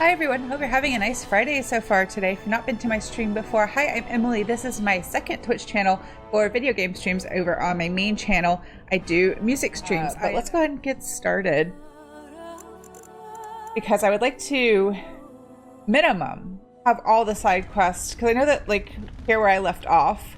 Hi everyone, hope you're having a nice Friday so far today. If you've not been to my stream before, hi, I'm Emily. This is my second Twitch channel for video game streams. Over on my main channel, I do music streams, but let's go ahead and get started. Because I would like to, minimum, have all the side quests, because I know that, like, here where I left off,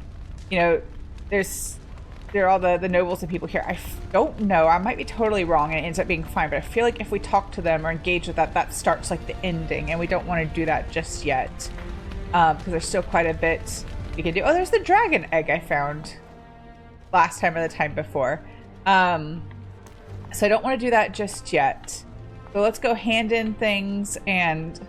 you know, there are all the nobles and people here. I don't know. I might be totally wrong and it ends up being fine, but I feel like if we talk to them or engage with that, that starts like the ending, and we don't want to do that just yet. Because there's still quite a bit we can do. Oh, there's the dragon egg I found last time or the time before. So I don't want to do that just yet. So let's go hand in things, and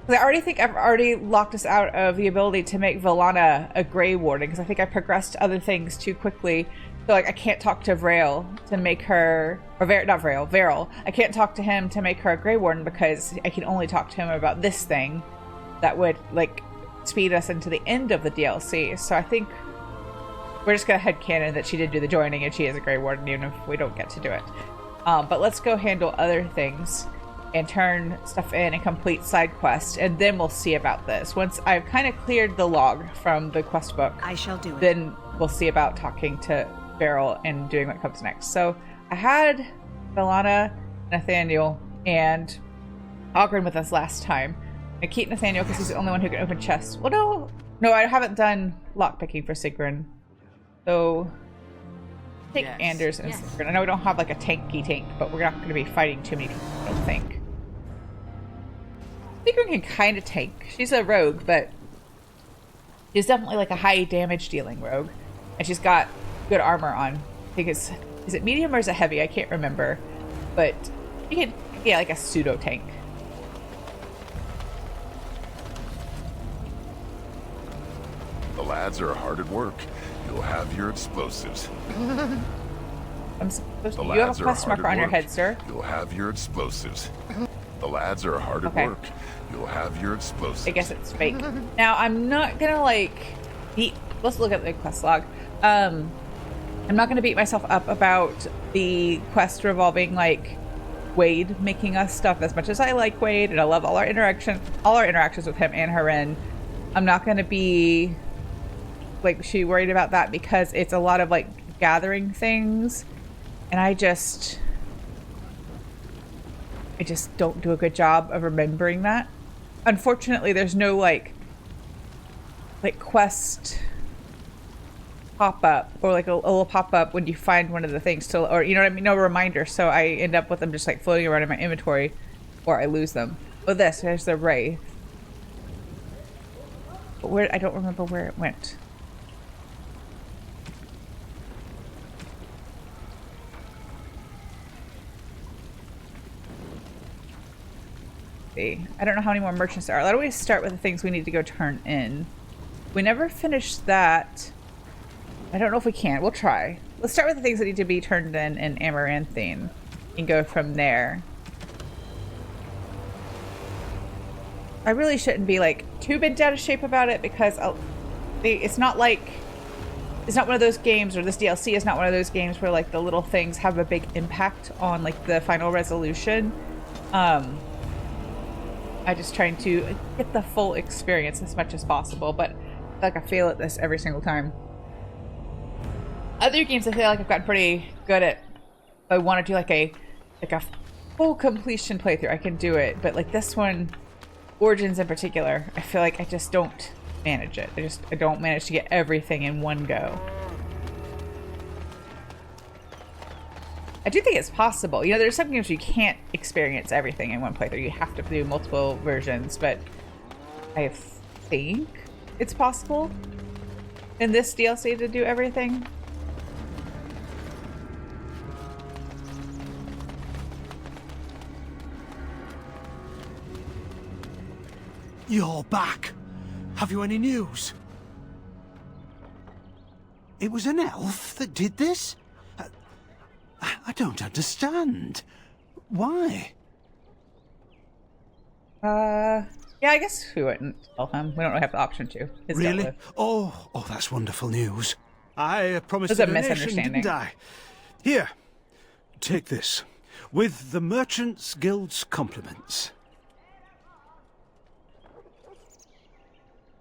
I already think I've already locked us out of the ability to make Leliana a Grey Warden, because I think I progressed other things too quickly. So, like, I can't talk to Vrail to make her, or not Vrail, Varel. I can't talk to him to make her a Grey Warden because I can only talk to him about this thing that would, like, speed us into the end of the DLC. So I think we're just gonna headcanon that she did do the joining and she is a Grey Warden even if we don't get to do it. But let's go handle other things and turn stuff in and complete side quests, and then we'll see about this. Once I've kind of cleared the log from the quest book, I shall do it. Then we'll see about talking to Varel and doing what comes next. So I had Leliana, Nathaniel, and Ogre with us last time. I keep Nathaniel because he's the only one who can open chests. Well, no, I haven't done lockpicking for Sigrun. So take Anders and Sigrun. I know we don't have like a tanky tank, but we're not going to be fighting too many people, I don't think. Sigrun can kind of tank. She's a rogue, but she's definitely like a high damage dealing rogue. And she's got good armor on. I think is it medium or is it heavy? I can't remember. But you can, yeah, like a pseudo tank. The lads are hard at work. You'll have your explosives. I'm supposed to, you have a quest marker on your head, sir. You'll have your explosives. The lads are hard at work. You'll have your explosives. I guess it's fake. Now, I'm not gonna like beat. Let's look at the quest log. I'm not gonna beat myself up about the quest revolving like Wade making us stuff. As much as I like Wade and I love all our interactions with him and Haren, I'm not gonna be like worried about that because it's a lot of like gathering things, and I just don't do a good job of remembering that. Unfortunately, there's no like quest pop-up or like a little pop-up when you find one of the things to, or you know what I mean, no reminder, so I end up with them just like floating around in my inventory or I lose them. Oh, there's the Wraith. But where, I don't remember where it went. I don't know how many more merchants there are. Let us start with the things we need to go turn in. We never finished that. I don't know if we can. We'll try. Let's start with the things that need to be turned in Amaranthine and go from there. I really shouldn't be like too bent out of shape about it because it's not like, it's not one of those games, or this DLC is not one of those games where like the little things have a big impact on like the final resolution. I'm just trying to get the full experience as much as possible, but like I fail at this every single time. Other games I feel like I've gotten pretty good at. I want to do like a full completion playthrough. I can do it, but like this one, Origins in particular, I feel like I just don't manage it. I don't manage to get everything in one go. I do think it's possible. You know, there's some games you can't experience everything in one playthrough. You have to do multiple versions, but I think it's possible in this DLC to do everything. You're back. Have you any news? It was an elf that did this? I don't understand. Why? Yeah, I guess we wouldn't tell him. We don't really have the option to. Really? Oh, that's wonderful news. I promised a donation, misunderstanding. didn't I? Here, take this. With the Merchants Guild's compliments.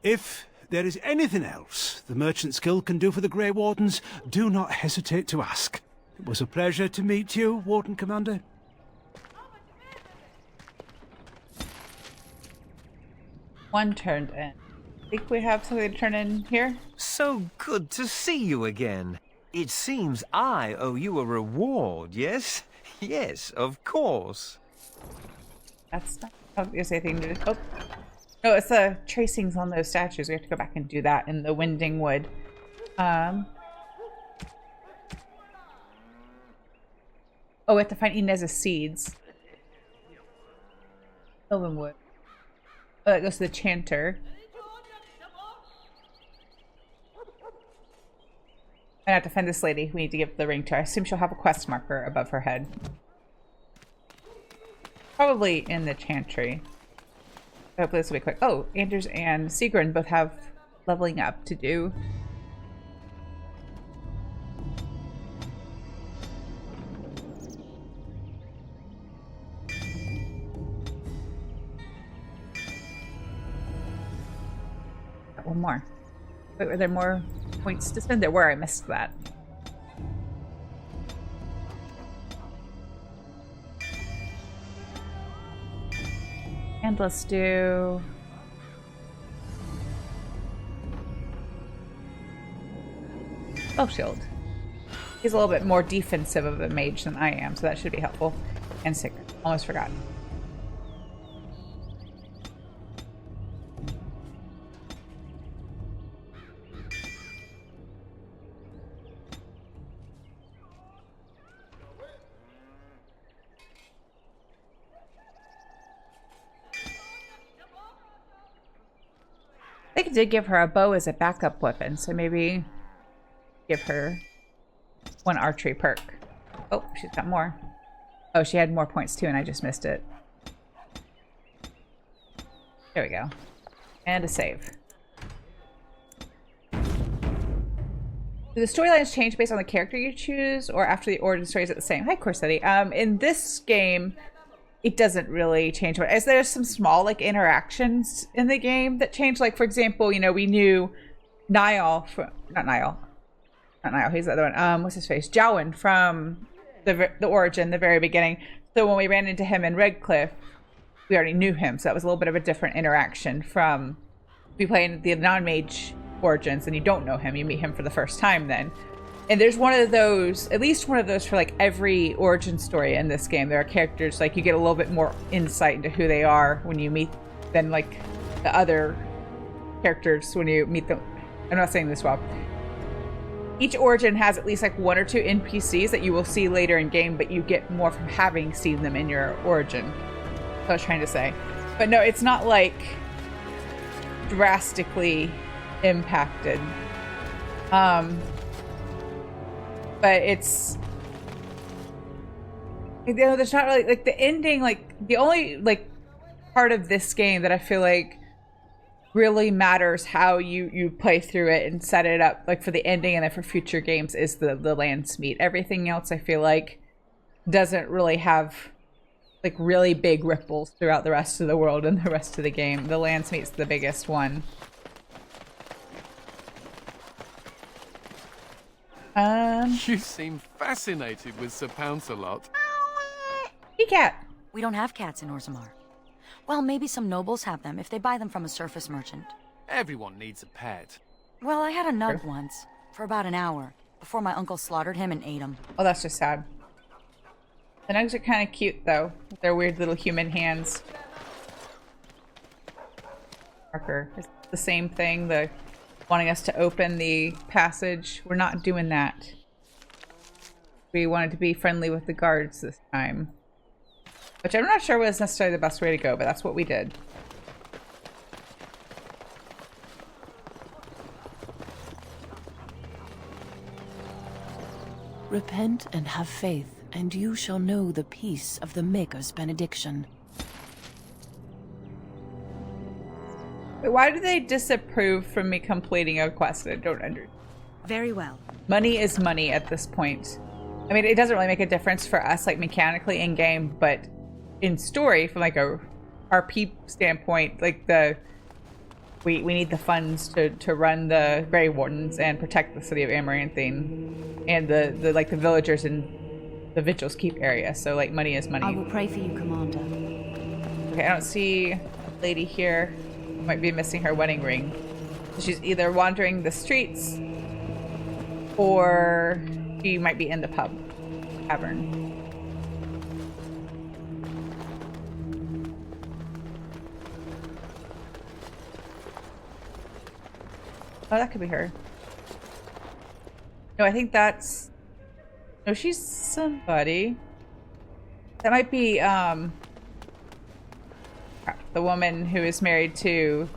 If there is anything else the Merchant's Guild can do for the Grey Wardens, do not hesitate to ask. It was a pleasure to meet you, Warden Commander. One turned in. Think we have something to turn in here? So good to see you again. It seems I owe you a reward, yes? Yes, of course. That's not obviously anything to do. Oh. No, it's the tracings on those statues. We have to go back and do that in the Winding Wood. Oh, we have to find Inez's seeds. Sylvan Wood. Oh, that goes to the Chanter. I have to find this lady. We need to give the ring to her. I assume she'll have a quest marker above her head. Probably in the Chantry. Hopefully this will be quick. Oh, Anders and Sigrun both have leveling up to do. Got one more. Wait, were there more points to spend? There were. I missed that. And let's do... Spell Shield. He's a little bit more defensive of a mage than I am, so that should be helpful. And Sigrid. Almost forgot. I think it did give her a bow as a backup weapon, so maybe give her one archery perk. Oh, she's got more. Oh, she had more points too, and I just missed it. There we go. And a save. Do the storylines change based on the character you choose, or after the origin story is it the same? Hi, Corsetti. In this game, it doesn't really change. As there's some small like interactions in the game that change. Like for example, you know, we knew Niall from not Niall, he's the other one. What's his face? Jowen from the origin, the very beginning. So when we ran into him in Redcliffe, we already knew him. So that was a little bit of a different interaction from we playing the non-mage origins, and you don't know him. You meet him for the first time then. And there's one of those, at least one of those for like every origin story in this game. There are characters like you get a little bit more insight into who they are when you meet than like the other characters when you meet them. I'm not saying this well. Each origin has at least like one or two NPCs that you will see later in game, but you get more from having seen them in your origin. That's what I was trying to say. But no, it's not like drastically impacted. But it's, you know, there's not really, like, the ending, like, the only, like, part of this game that I feel like really matters how you play through it and set it up, like, for the ending and then for future games is the lands meet. Everything else, I feel like, doesn't really have, like, really big ripples throughout the rest of the world and the rest of the game. The lands meet's the biggest one. You seem fascinated with Sir Pounce-a-Lot. Hey, cat. We don't have cats in Orzammar. Well, maybe some nobles have them if they buy them from a surface merchant. Everyone needs a pet. Well, I had a nug once, for about an hour, before my uncle slaughtered him and ate him. Oh, that's just sad. The nugs are kind of cute, though, with their weird little human hands. Marker. It's the same thing, the wanting us to open the passage. We're not doing that. We wanted to be friendly with the guards this time. Which I'm not sure was necessarily the best way to go, but that's what we did. Repent and have faith, and you shall know the peace of the Maker's benediction. Wait, why do they disapprove from me completing a quest? I don't understand. Very well. Money is money at this point. I mean, it doesn't really make a difference for us, like, mechanically in-game, but in story, from, like, a RP standpoint, like, the we need the funds to run the Grey Wardens and protect the city of Amaranthine and the like the villagers in the Vigil's Keep area. So like money is money. I will pray for you, Commander. Okay, I don't see a lady here. Might be missing her wedding ring. So she's either wandering the streets or she might be in the pub tavern. Oh, that could be her. No, I think that's... No, she's somebody. That might be, the woman who is married to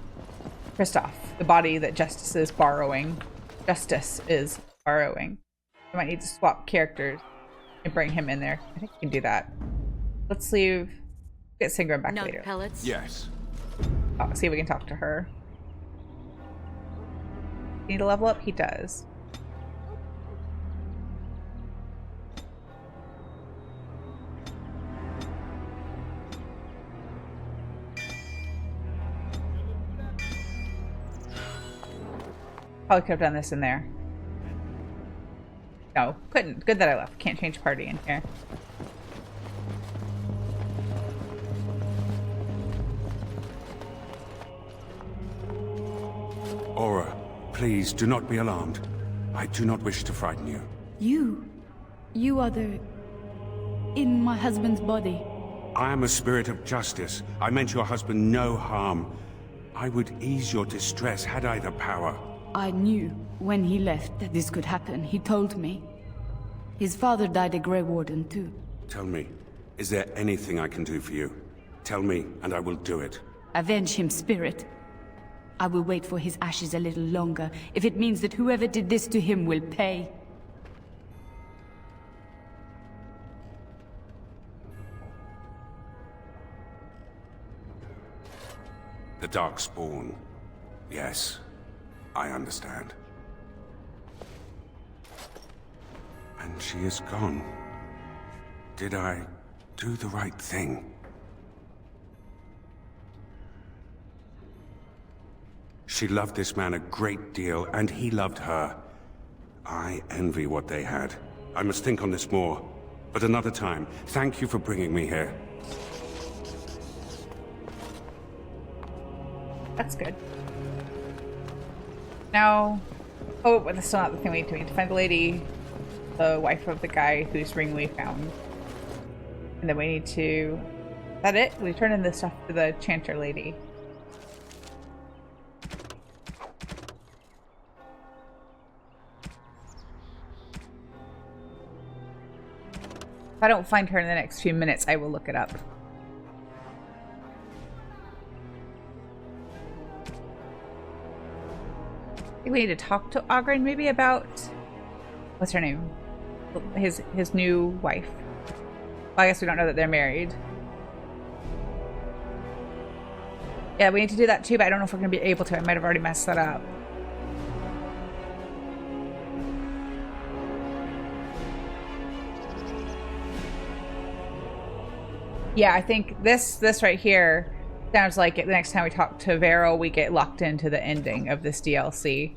Kristoff, the body that Justice is borrowing. Justice is borrowing. I might need to swap characters and bring him in there. I think we can do that. Let's leave... Get Singer back later. Pellets? Yes. Oh, see if we can talk to her. Need to level up? He does. Probably could have done this in there. No, couldn't. Good that I left. Can't change party in here. Aura, please do not be alarmed. I do not wish to frighten you. You are the... in my husband's body. I am a spirit of justice. I meant your husband no harm. I would ease your distress had I the power. I knew when he left that this could happen. He told me. His father died a Grey Warden too. Tell me, is there anything I can do for you? Tell me, and I will do it. Avenge him, spirit. I will wait for his ashes a little longer, if it means that whoever did this to him will pay. The Darkspawn. Yes, I understand. And she is gone. Did I do the right thing? She loved this man a great deal, and he loved her. I envy what they had. I must think on this more, but another time. Thank you for bringing me here. That's good. Now, oh, but that's still not the thing we need to do. We need to find the lady, the wife of the guy whose ring we found. And then we need to... Is that it? We turn in this stuff to the chanter lady. If I don't find her in the next few minutes, I will look it up. I think we need to talk to Ogre maybe about... What's her name? His new wife. Well, I guess we don't know that they're married. Yeah, we need to do that too, but I don't know if we're going to be able to. I might have already messed that up. Yeah, I think this right here sounds like it, the next time we talk to Vero, we get locked into the ending of this DLC.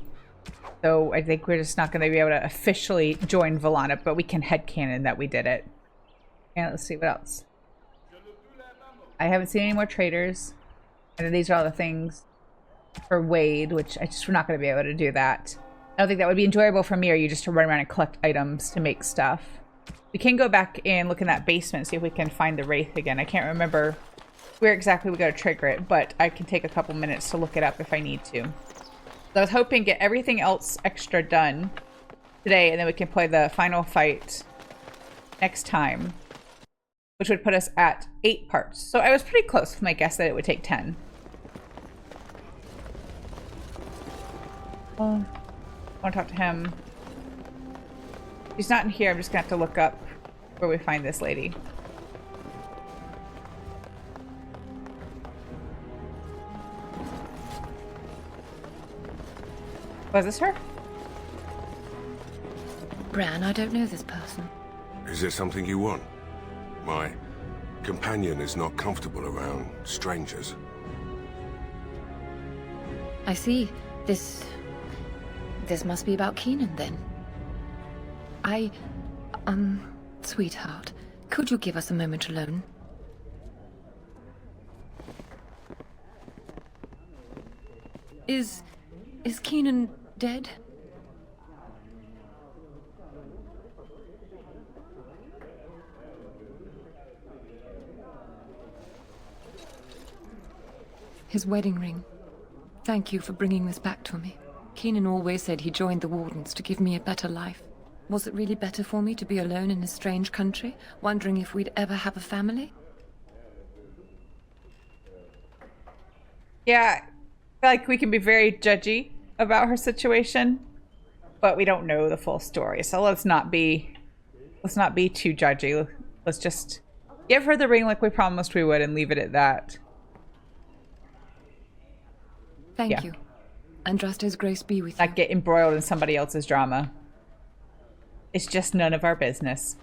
So I think we're just not going to be able to officially join Valana, but we can headcanon that we did it. And let's see what else. I haven't seen any more traders. And then these are all the things for Wade, which we're not going to be able to do that. I don't think that would be enjoyable for me or you just to run around and collect items to make stuff. We can go back and look in that basement and see if we can find the Wraith again. I can't remember where exactly we got to trigger it, but I can take a couple minutes to look it up if I need to. So I was hoping to get everything else extra done today, and then we can play the final fight next time, which would put us at 8 parts. So I was pretty close with my guess that it would take 10. I want to talk to him. She's not in here. I'm just going to have to look up where we find this lady. Was this her? Bran, I don't know this person. Is there something you want? My companion is not comfortable around strangers. I see. This must be about Keenan, then. Sweetheart, could you give us a moment alone? Is Keenan dead? His wedding ring. Thank you for bringing this back to me. Keenan always said he joined the Wardens to give me a better life. Was it really better for me to be alone in a strange country, wondering if we'd ever have a family? Yeah, I feel like we can be very judgy about her situation, but we don't know the full story. So let's not be too judgy. Let's just give her the ring like we promised we would and leave it at that. Thank you. Andraste's grace be with you. Not get embroiled in somebody else's drama. It's just none of our business.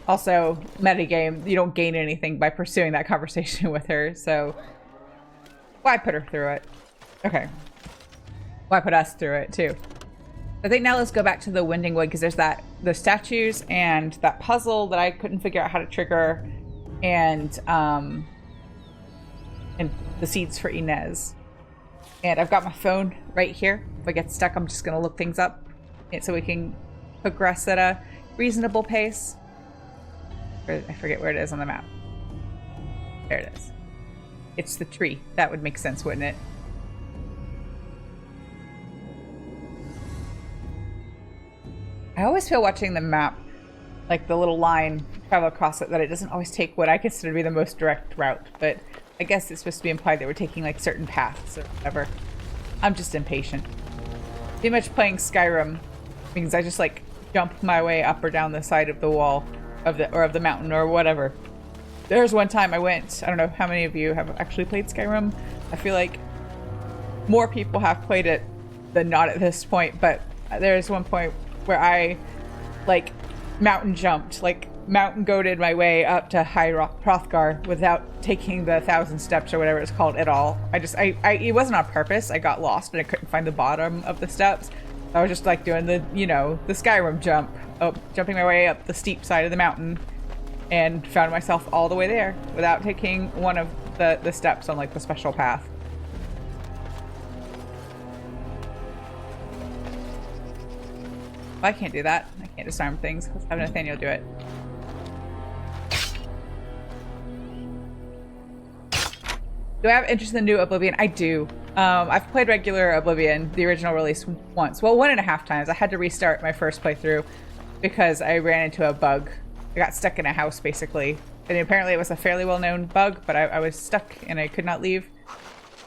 Also, metagame, you don't gain anything by pursuing that conversation with her, so why put her through it? Okay. Why put us through it, too? I think now let's go back to the Winding Wood, because there's the statues and that puzzle that I couldn't figure out how to trigger, and the seeds for Inez. And I've got my phone right here. If I get stuck, I'm just gonna look things up so we can progress at a reasonable pace. I forget where it is on the map. There it is. It's the tree. That would make sense, wouldn't it? I always feel watching the map, like the little line travel across it, that it doesn't always take what I consider to be the most direct route, but I guess it's supposed to be implied that we're taking like certain paths or whatever. I'm just impatient. Too much playing Skyrim means I just like jump my way up or down the side of the wall of the mountain or whatever. There's one time I went, I don't know how many of you have actually played Skyrim. I feel like more people have played it than not at this point, but there's one point where I like mountain jumped, like mountain goated my way up to High Hrothgar without taking the 1,000 steps or whatever it's called at all. It wasn't on purpose. I got lost and I couldn't find the bottom of the steps. I was just like doing the Skyrim jump, jumping my way up the steep side of the mountain, and found myself all the way there without taking one of the steps on like the special path. I can't do that. I can't disarm things. Let's have Nathaniel do it. Do I have interest in the new Oblivion? I do. I've played regular Oblivion, the original release, once. Well, 1.5 times. I had to restart my first playthrough because I ran into a bug. I got stuck in a house, basically. And apparently it was a fairly well-known bug, but I was stuck and I could not leave.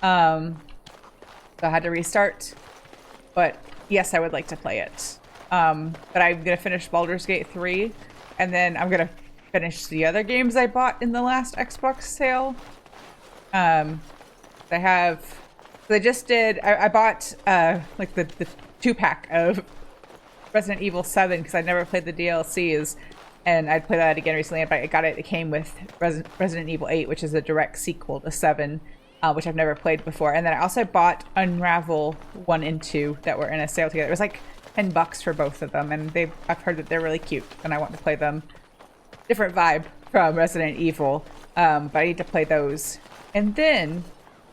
So I had to restart. But yes, I would like to play it. But I'm going to finish Baldur's Gate 3, and then I'm going to finish the other games I bought in the last Xbox sale. I bought like the 2-pack of Resident Evil 7 because I'd never played the DLCs, and I'd played that again recently, but I got it. It came with Resident Evil 8, which is a direct sequel to 7, which I've never played before. And then I also bought Unravel 1 and 2 that were in a sale together. It was like $10 for both of them, and I've heard that they're really cute, and I want to play them. Different vibe from Resident Evil, but I need to play those. And then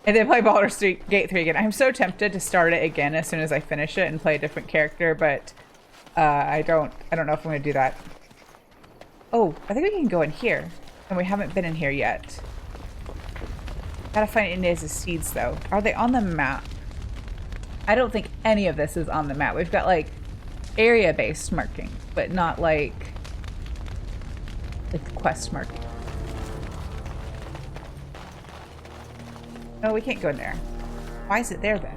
play Baldur's Gate 3 again. I'm so tempted to start it again as soon as I finish it and play a different character, but I don't know if I'm going to do that. Oh, I think we can go in here, and we haven't been in here yet. Gotta find Inez's seeds, though. Are they on the map? I don't think any of this is on the map. We've got, like, area-based marking, but not, like quest marking. No, we can't go in there. Why is it there, then?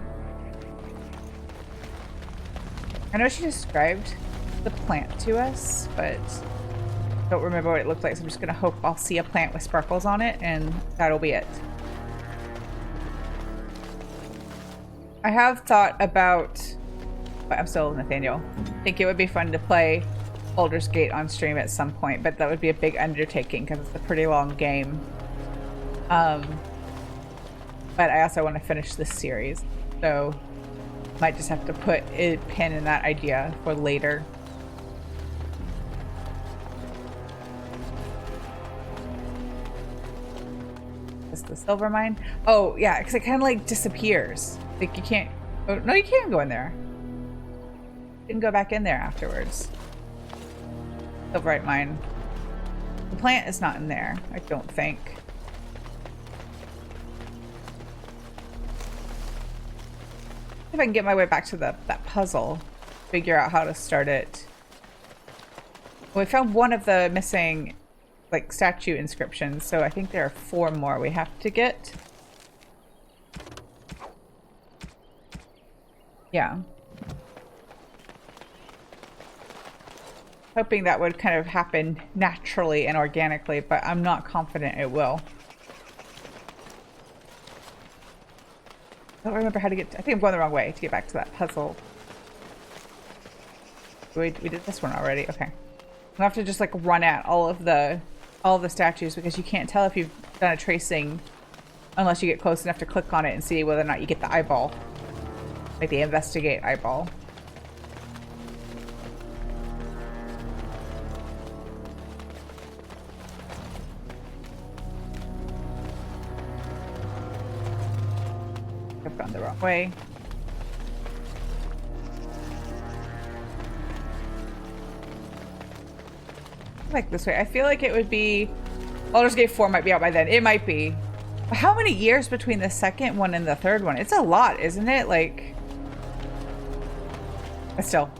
I know she described the plant to us, but I don't remember what it looked like, so I'm just gonna hope I'll see a plant with sparkles on it, and that'll be it. I have thought about... I'm still Nathaniel. I think it would be fun to play Baldur's Gate on stream at some point, but that would be a big undertaking because it's a pretty long game. But I also want to finish this series, so might just have to put a pin in that idea for later. Is the silver mine? Oh yeah, because it kind of like disappears. Like you can't. Oh no, you can go in there. You can go back in there afterwards. Silverite mine. The plant is not in there, I don't think. If I can get my way back to that puzzle, figure out how to start it. Well, we found one of the missing like statue inscriptions, so I think there are 4 more we have to get. Yeah. Hoping that would kind of happen naturally and organically, but I'm not confident it will. I don't remember how to get I think I'm going the wrong way to get back to that puzzle. We did this one already. Okay. I'll have to just like run at all of the statues because you can't tell if you've done a tracing unless you get close enough to click on it and see whether or not you get the eyeball. Like the investigate eyeball. I've gone the wrong way. Like this way. I feel like it would be Baldur's Gate 4 might be out by then. It might be. But how many years between the second one and the third one? It's a lot, isn't it? Like, but still.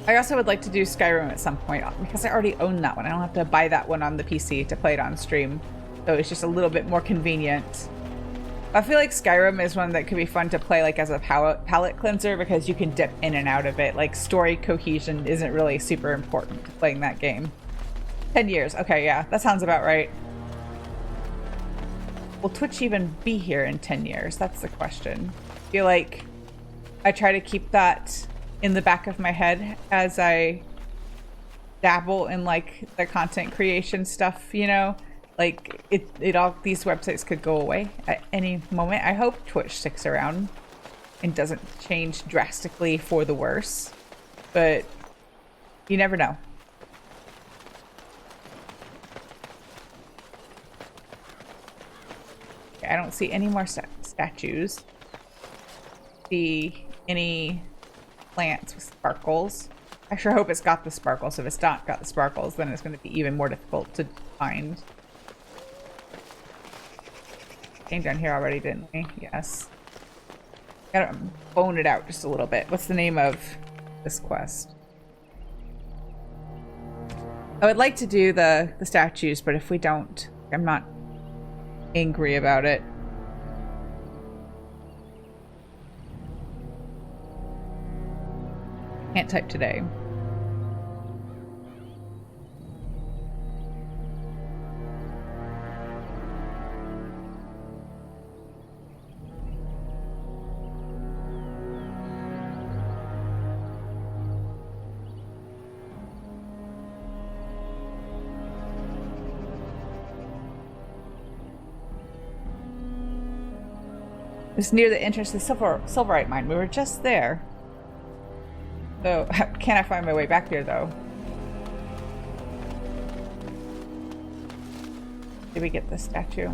I also would like to do Skyrim at some point because I already own that one. I don't have to buy that one on the PC to play it on stream. So it's just a little bit more convenient. I feel like Skyrim is one that could be fun to play like as a palette cleanser because you can dip in and out of it. Like story cohesion isn't really super important to playing that game. 10 years. Okay, yeah, that sounds about right. Will Twitch even be here in 10 years? That's the question. I feel like I try to keep that in the back of my head as I dabble in like the content creation stuff, you know? Like it all these websites could go away at any moment. I hope Twitch sticks around and doesn't change drastically for the worse, but you never know. Okay, I don't see any more statues. See any plants with sparkles. I sure hope it's got the sparkles. If it's not got the sparkles, then it's going to be even more difficult to find. Came down here already, didn't we? Yes. Gotta bone it out just a little bit. What's the name of this quest? I would like to do the statues, but if we don't, I'm not angry about it. Can't type today. It's near the entrance to the silverite mine. We were just there. So, can I find my way back there, though? Did we get this statue?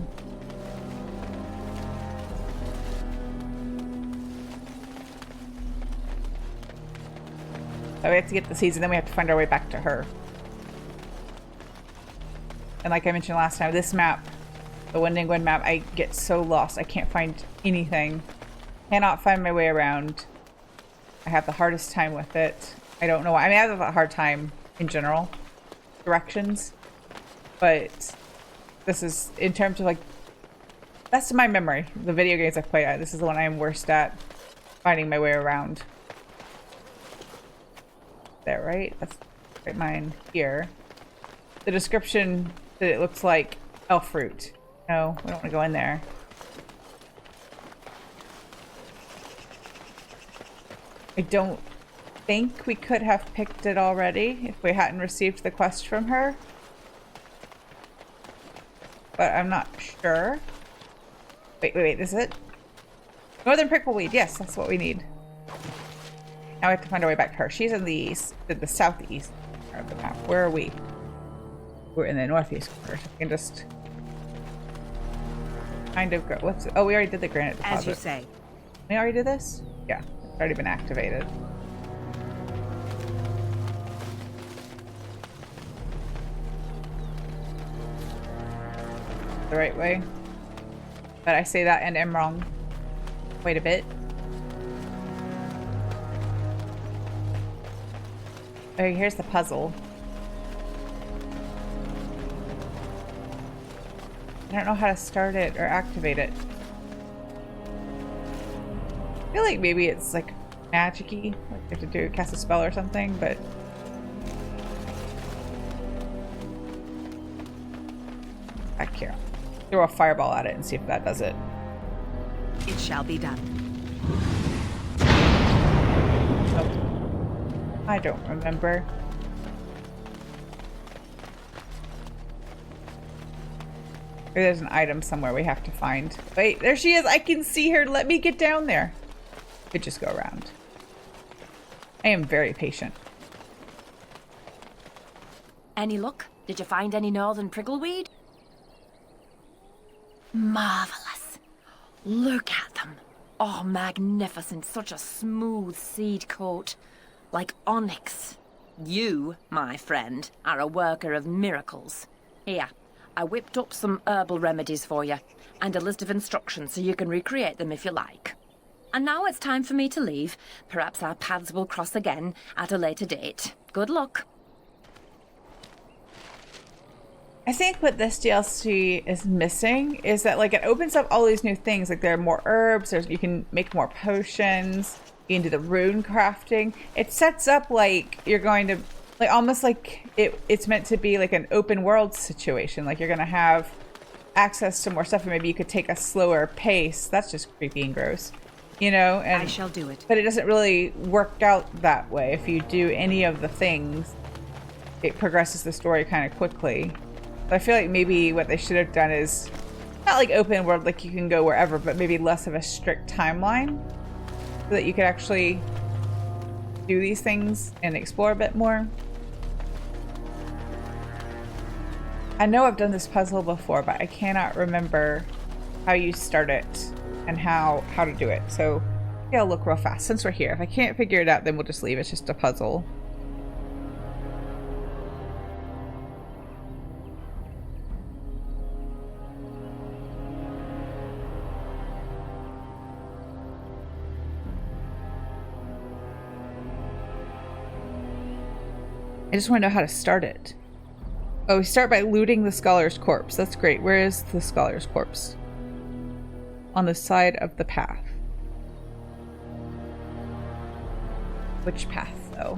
So we have to get the seeds, and then we have to find our way back to her. And like I mentioned last time, this map, the Winding Wind map, I get so lost. I can't find anything. Cannot find my way around. I have the hardest time with it. I don't know why. I mean, I have a hard time in general. Directions. But this is, in terms of like, best of my memory, the video games I've played, this is the one I am worst at finding my way around. There, right? That's right, mine here. The description that it looks like elf fruit. No, we don't want to go in there. I don't think we could have picked it already if we hadn't received the quest from her. But I'm not sure. Wait, is it? Northern prickleweed, yes, that's what we need. Now we have to find our way back to her. She's in the southeast of the map. Where are we? We're in the northeast corner. So we can just kind of go. What's it? Oh, we already did the granite deposit. As you say. We already did this? Yeah, it's already been activated. The right way. But I say that and am wrong. Wait a bit. Oh, here's the puzzle. I don't know how to start it or activate it. I feel like maybe it's like magic-y, like you have to cast a spell or something, but back here. Throw a fireball at it and see if that does it. It shall be done. Oh. I don't remember. Maybe there's an item somewhere we have to find. Wait, there she is! I can see her! Let me get down there! Could just go around. I am very patient. Any luck? Did you find any northern prickleweed? Marvelous. Look at them. Oh, magnificent. Such a smooth seed coat. Like onyx. You, my friend, are a worker of miracles. Here, I whipped up some herbal remedies for you, and a list of instructions so you can recreate them if you like. And now it's time for me to leave. Perhaps our paths will cross again at a later date. Good luck. I think what this DLC is missing is that, like, it opens up all these new things. Like, there are more herbs, you can make more potions, you can do the rune crafting. It sets up like you're going to, like, almost like it's meant to be like an open world situation. Like, you're going to have access to more stuff, and maybe you could take a slower pace. That's just creepy and gross, you know? And I shall do it. But it doesn't really work out that way. If you do any of the things, it progresses the story kind of quickly. I feel like maybe what they should have done is not like open world, like you can go wherever, but maybe less of a strict timeline so that you could actually do these things and explore a bit more. I know I've done this puzzle before, but I cannot remember how you start it and how to do it. So yeah, I'll look real fast since we're here. If I can't figure it out, then we'll just leave. It's just a puzzle. I just want to know how to start it. Oh, we start by looting the scholar's corpse. That's great. Where is the scholar's corpse? On the side of the path. Which path, though?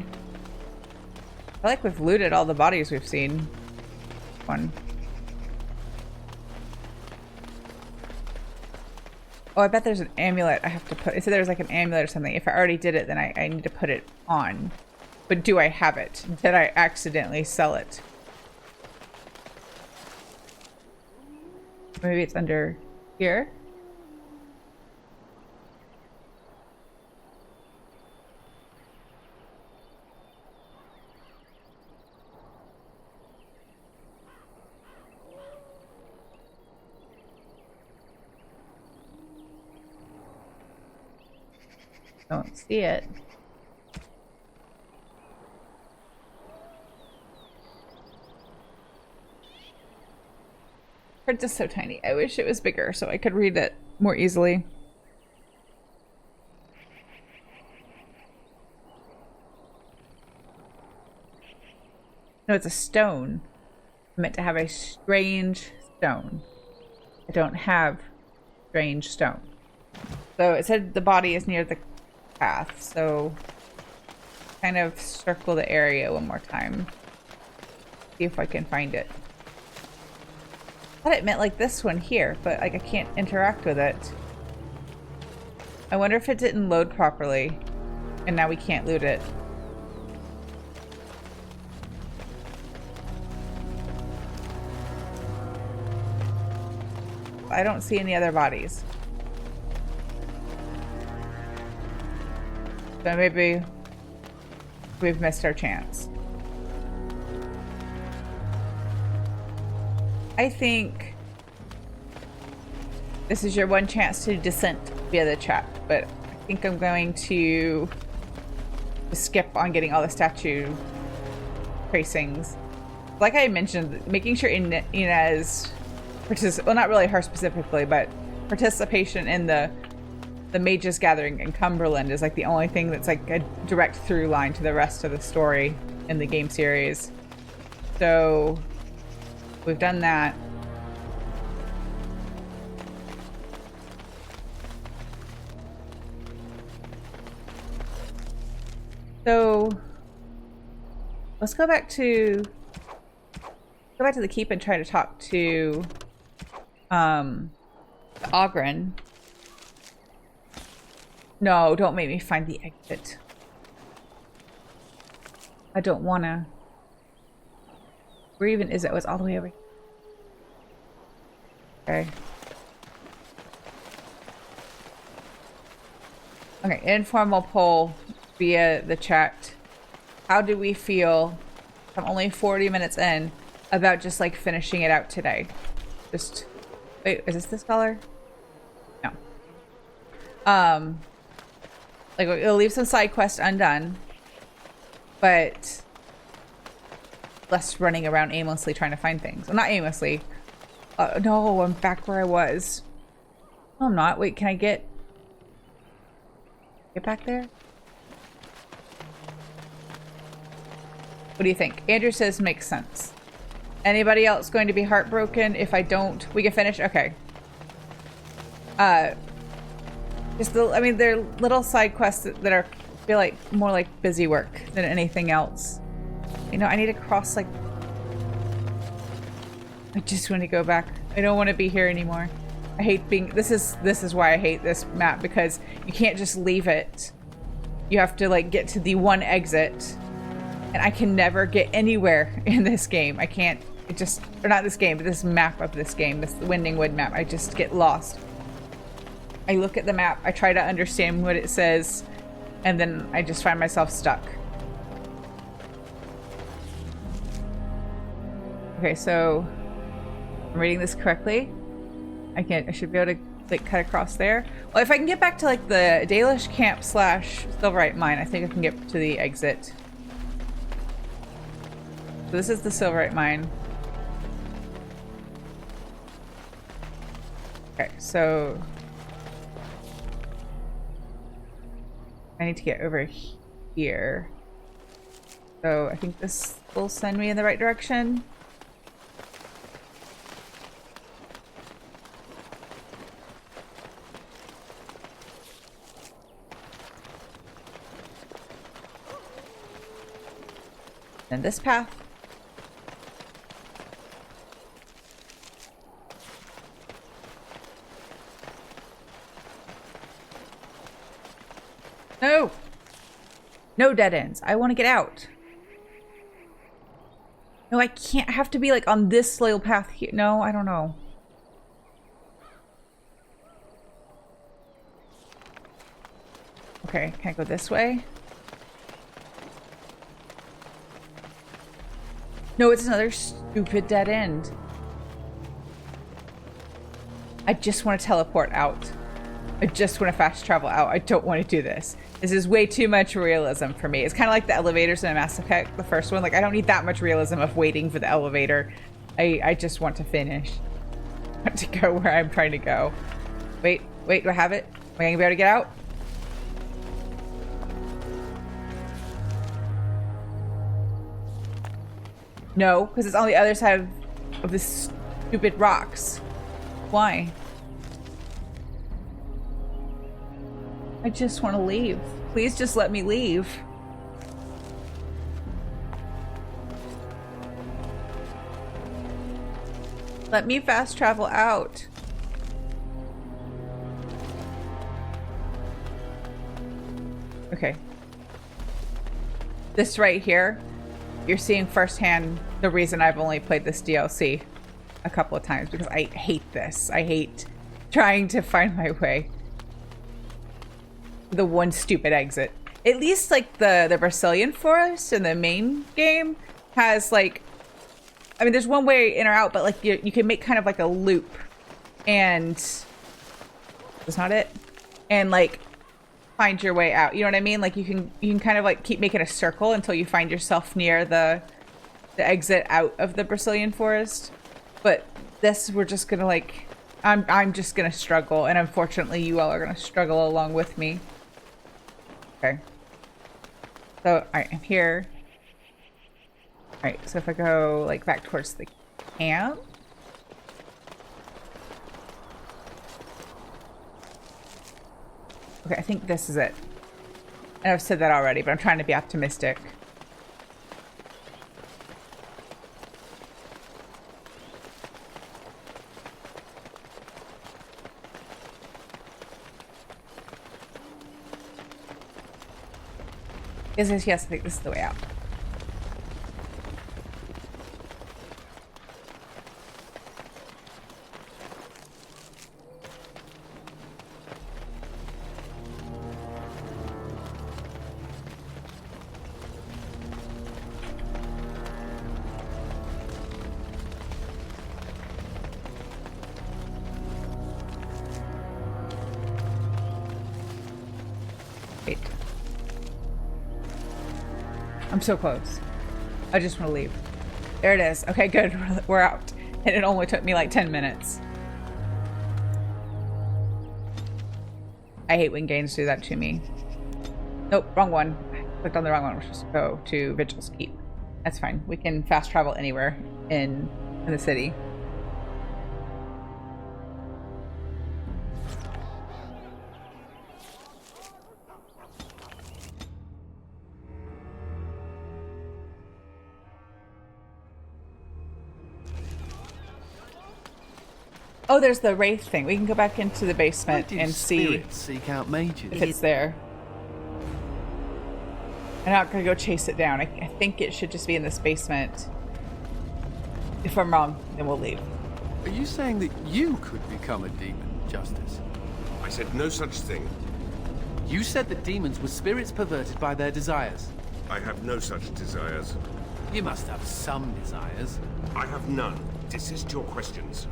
I feel like we've looted all the bodies we've seen. One. Oh, I bet there's an amulet I have to put. It said there was like an amulet or something. If I already did it, then I need to put it on. But do I have it? Did I accidentally sell it? Maybe it's under here? Don't see it. It's just so tiny. I wish it was bigger so I could read it more easily. No, it's a stone. I meant to have a strange stone. I don't have strange stone. So it said the body is near the path, so kind of circle the area one more time. See if I can find it. I thought it meant like this one here, but like I can't interact with it. I wonder if it didn't load properly and now we can't loot it. I don't see any other bodies. So maybe we've missed our chance. I think this is your one chance to dissent via the chat, but I think I'm going to skip on getting all the statue tracings. Like I mentioned, making sure Inez well, not really her specifically, but participation in the Mage's Gathering in Cumberland is like the only thing that's like a direct through line to the rest of the story in the game series. So we've done that. So let's go back to the keep and try to talk to Ogre. No, don't make me find the exit. I don't wanna. Where even is it? It was all the way over here. Okay. Okay, informal poll via the chat. How do we feel? I'm only 40 minutes in about just like finishing it out today. Just wait, is this color? No. Like it'll leave some side quests undone, but less running around aimlessly trying to find things. Well, not aimlessly. No, I'm back where I was. No, I'm not. Wait, can I get back there? What do you think? Andrew says makes sense. Anybody else going to be heartbroken if I don't? We can finish? Okay. I mean, they're little side quests that are feel like more like busy work than anything else. You know, I need to cross like. I just want to go back. I don't want to be here anymore. I hate being. This is why I hate this map, because you can't just leave it. You have to like get to the one exit, and I can never get anywhere in this game. I can't. It just, or not this game, but this map of this game, this Winding Wood map. I just get lost. I look at the map, I try to understand what it says, and then I just find myself stuck. Okay, so I'm reading this correctly. I should be able to like cut across there. Well, if I can get back to like the Dalish camp / Silverite mine, I think I can get to the exit. So this is the Silverite mine. Okay, so I need to get over here. So I think this will send me in the right direction. And this path. No! No dead ends. I want to get out. No, I can't. I have to be like on this little path here. No, I don't know. Okay, can I go this way? No, it's another stupid dead end. I just want to teleport out. I just want to fast travel out. I don't want to do this. This is way too much realism for me. It's kind of like the elevators in Mass Effect, the first one. Like, I don't need that much realism of waiting for the elevator. I just want to finish. I want to go where I'm trying to go. Wait, do I have it? Am I going to be able to get out? No, because it's on the other side of this stupid rocks. Why? I just want to leave. Please just let me leave. Let me fast travel out. Okay. This right here, you're seeing firsthand the reason I've only played this DLC. a couple of times because I hate this. I hate trying to find my way. The one stupid exit. At least like the Brazilian forest in the main game has like, I mean, there's one way in or out, but like you can make kind of like a loop, and that's not it. And like find your way out. You know what I mean? Like you can kind of like keep making a circle until you find yourself near the exit out of the Brazilian forest. But this, we're just gonna like, I'm just gonna struggle, and unfortunately you all are gonna struggle along with me. Okay. So alright, I'm here. Alright, so if I go like back towards the camp. Okay, I think this is it. And I've said that already, but I'm trying to be optimistic. Yes, I think this is the way out. Wait. I'm so close. I just want to leave. There it is. Okay, good. We're out. And it only took me like 10 minutes. I hate when games do that to me. Nope, wrong one. I clicked on the wrong one. We're supposed to go to Vigil's Keep. That's fine. We can fast travel anywhere in the city. Oh, there's the wraith thing. We can go back into the basement and see seek out mages? if it's there. I'm not gonna go chase it down. I think it should just be in this basement. If I'm wrong, then we'll leave. Are you saying that you could become a demon, Justice? I said no such thing. You said that demons were spirits perverted by their desires. I have no such desires. You must have some desires. I have none. Desist your questions.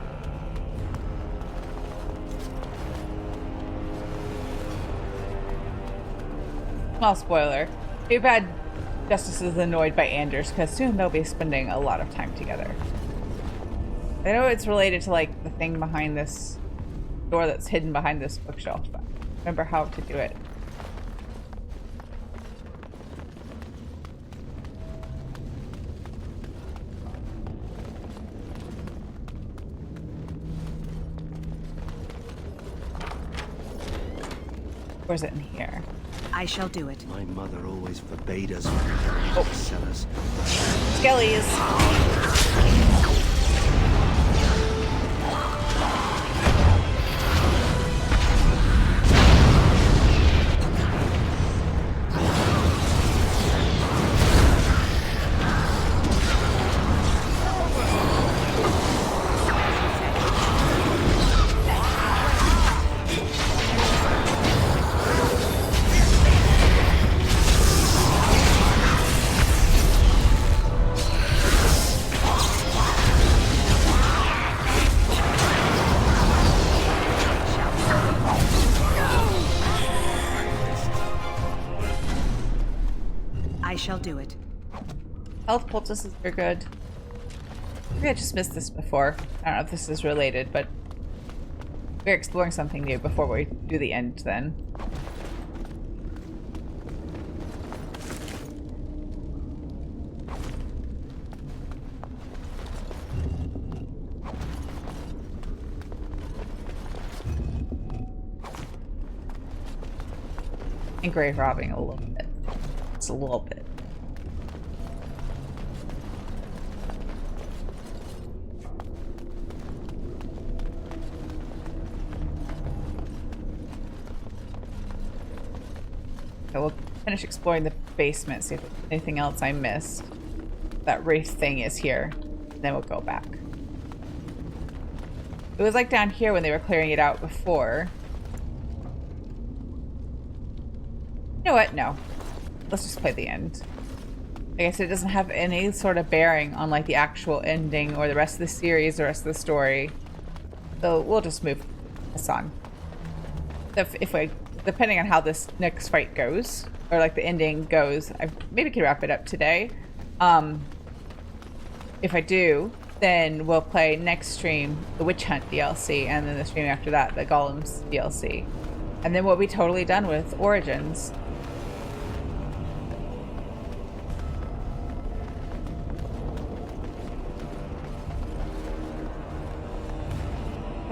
Small spoiler. Too bad Justice is annoyed by Anders, because soon they'll be spending a lot of time together. I know it's related to like the thing behind this door that's hidden behind this bookshelf, but I remember how to do it. Or is it in here? I shall do it. My mother always forbade us from going to cellars. Skellies! I shall do it. Health poultices are good. Maybe I just missed this before. I don't know if this is related, but we're exploring something new before we do the end then. And grave robbing a little bit. Just a little bit. So we'll finish exploring the basement, see if there's anything else I missed. That wraith thing is here. Then we'll go back. It was like down here when they were clearing it out before. You know what? No. Let's just play the end. I guess it doesn't have any sort of bearing on like the actual ending or the rest of the series, the rest of the story. So we'll just move this on. If we, depending on how this next fight goes, or like the ending goes, I maybe can wrap it up today. If I do, then we'll play next stream the Witch Hunt DLC, and then the stream after that the Golems DLC, and then we'll be totally done with Origins.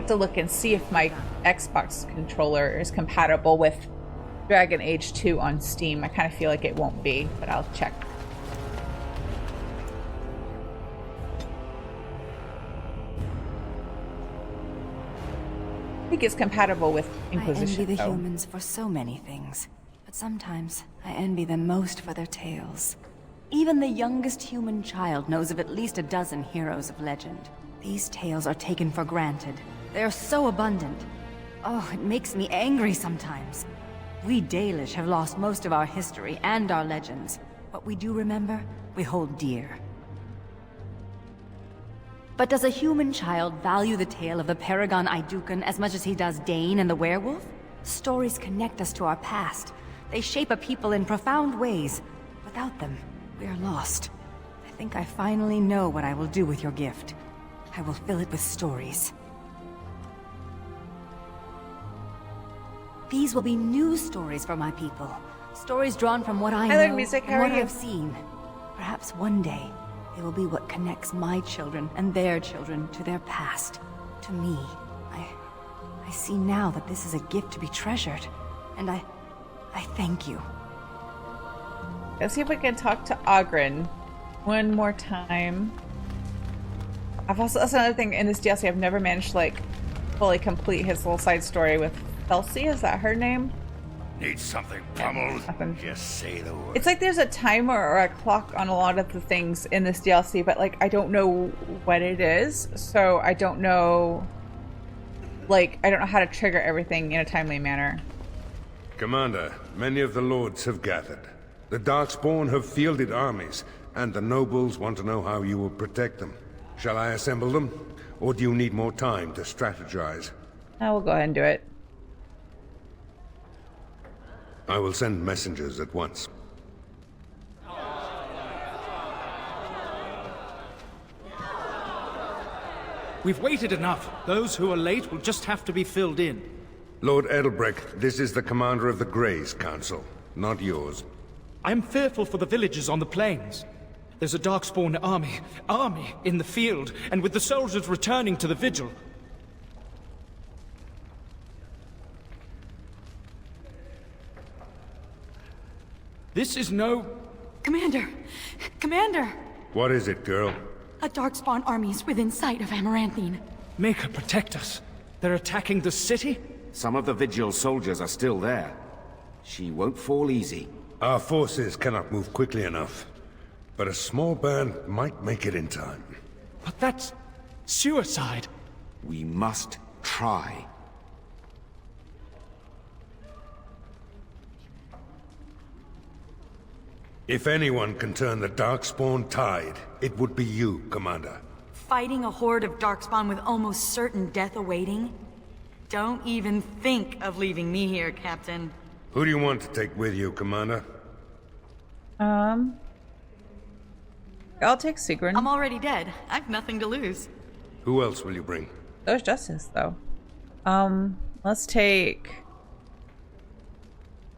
To look and see if my Xbox controller is compatible with Dragon Age 2 on Steam. I kind of feel like it won't be, but I'll check. I think it's compatible with Inquisition. I envy the humans for so many things, but sometimes I envy them most for their tales. Even the youngest human child knows of at least a dozen heroes of legend. These tales are taken for granted. They're so abundant. Oh, it makes me angry sometimes. We Dalish have lost most of our history and our legends. What we do remember, we hold dear. But does a human child value the tale of the Paragon Idukan as much as he does Dane and the werewolf? Stories connect us to our past. They shape a people in profound ways. Without them, we are lost. I think I finally know what I will do with your gift. I will fill it with stories. These will be new stories for my people. Stories drawn from what I know music. and what I've seen. Perhaps one day, they will be what connects my children and their children to their past. To me, I see now that this is a gift to be treasured. And I thank you. Let's see if we can talk to Ogre one more time. That's another thing in this DLC. I've never managed to like fully complete his little side story with Elsie. Is that her name? Need something pummeled? Nothing. Just say the word. It's like there's a timer or a clock on a lot of the things in this DLC, but like I don't know what it is, so I don't know. Like I don't know how to trigger everything in a timely manner. Commander, many of the lords have gathered. The Darkspawn have fielded armies, and the nobles want to know how you will protect them. Shall I assemble them, or do you need more time to strategize? I will go ahead and do it. I will send messengers at once. We've waited enough. Those who are late will just have to be filled in. Lord Edelbrecht, this is the commander of the Greys Council, not yours. I'm fearful for the villagers on the plains. There's a Darkspawn army in the field, and with the soldiers returning to the Vigil. This is no... Commander! Commander! What is it, girl? A Darkspawn army is within sight of Amaranthine. Make her protect us. They're attacking the city? Some of the Vigil soldiers are still there. She won't fall easy. Our forces cannot move quickly enough. But a small band might make it in time. But that's... suicide. We must try. If anyone can turn the Darkspawn tide, it would be you, Commander. Fighting a horde of Darkspawn with almost certain death awaiting? Don't even think of leaving me here, Captain. Who do you want to take with you, Commander? I'll take Sigrun. I'm already dead. I've nothing to lose. Who else will you bring? There's Justice, though. Let's take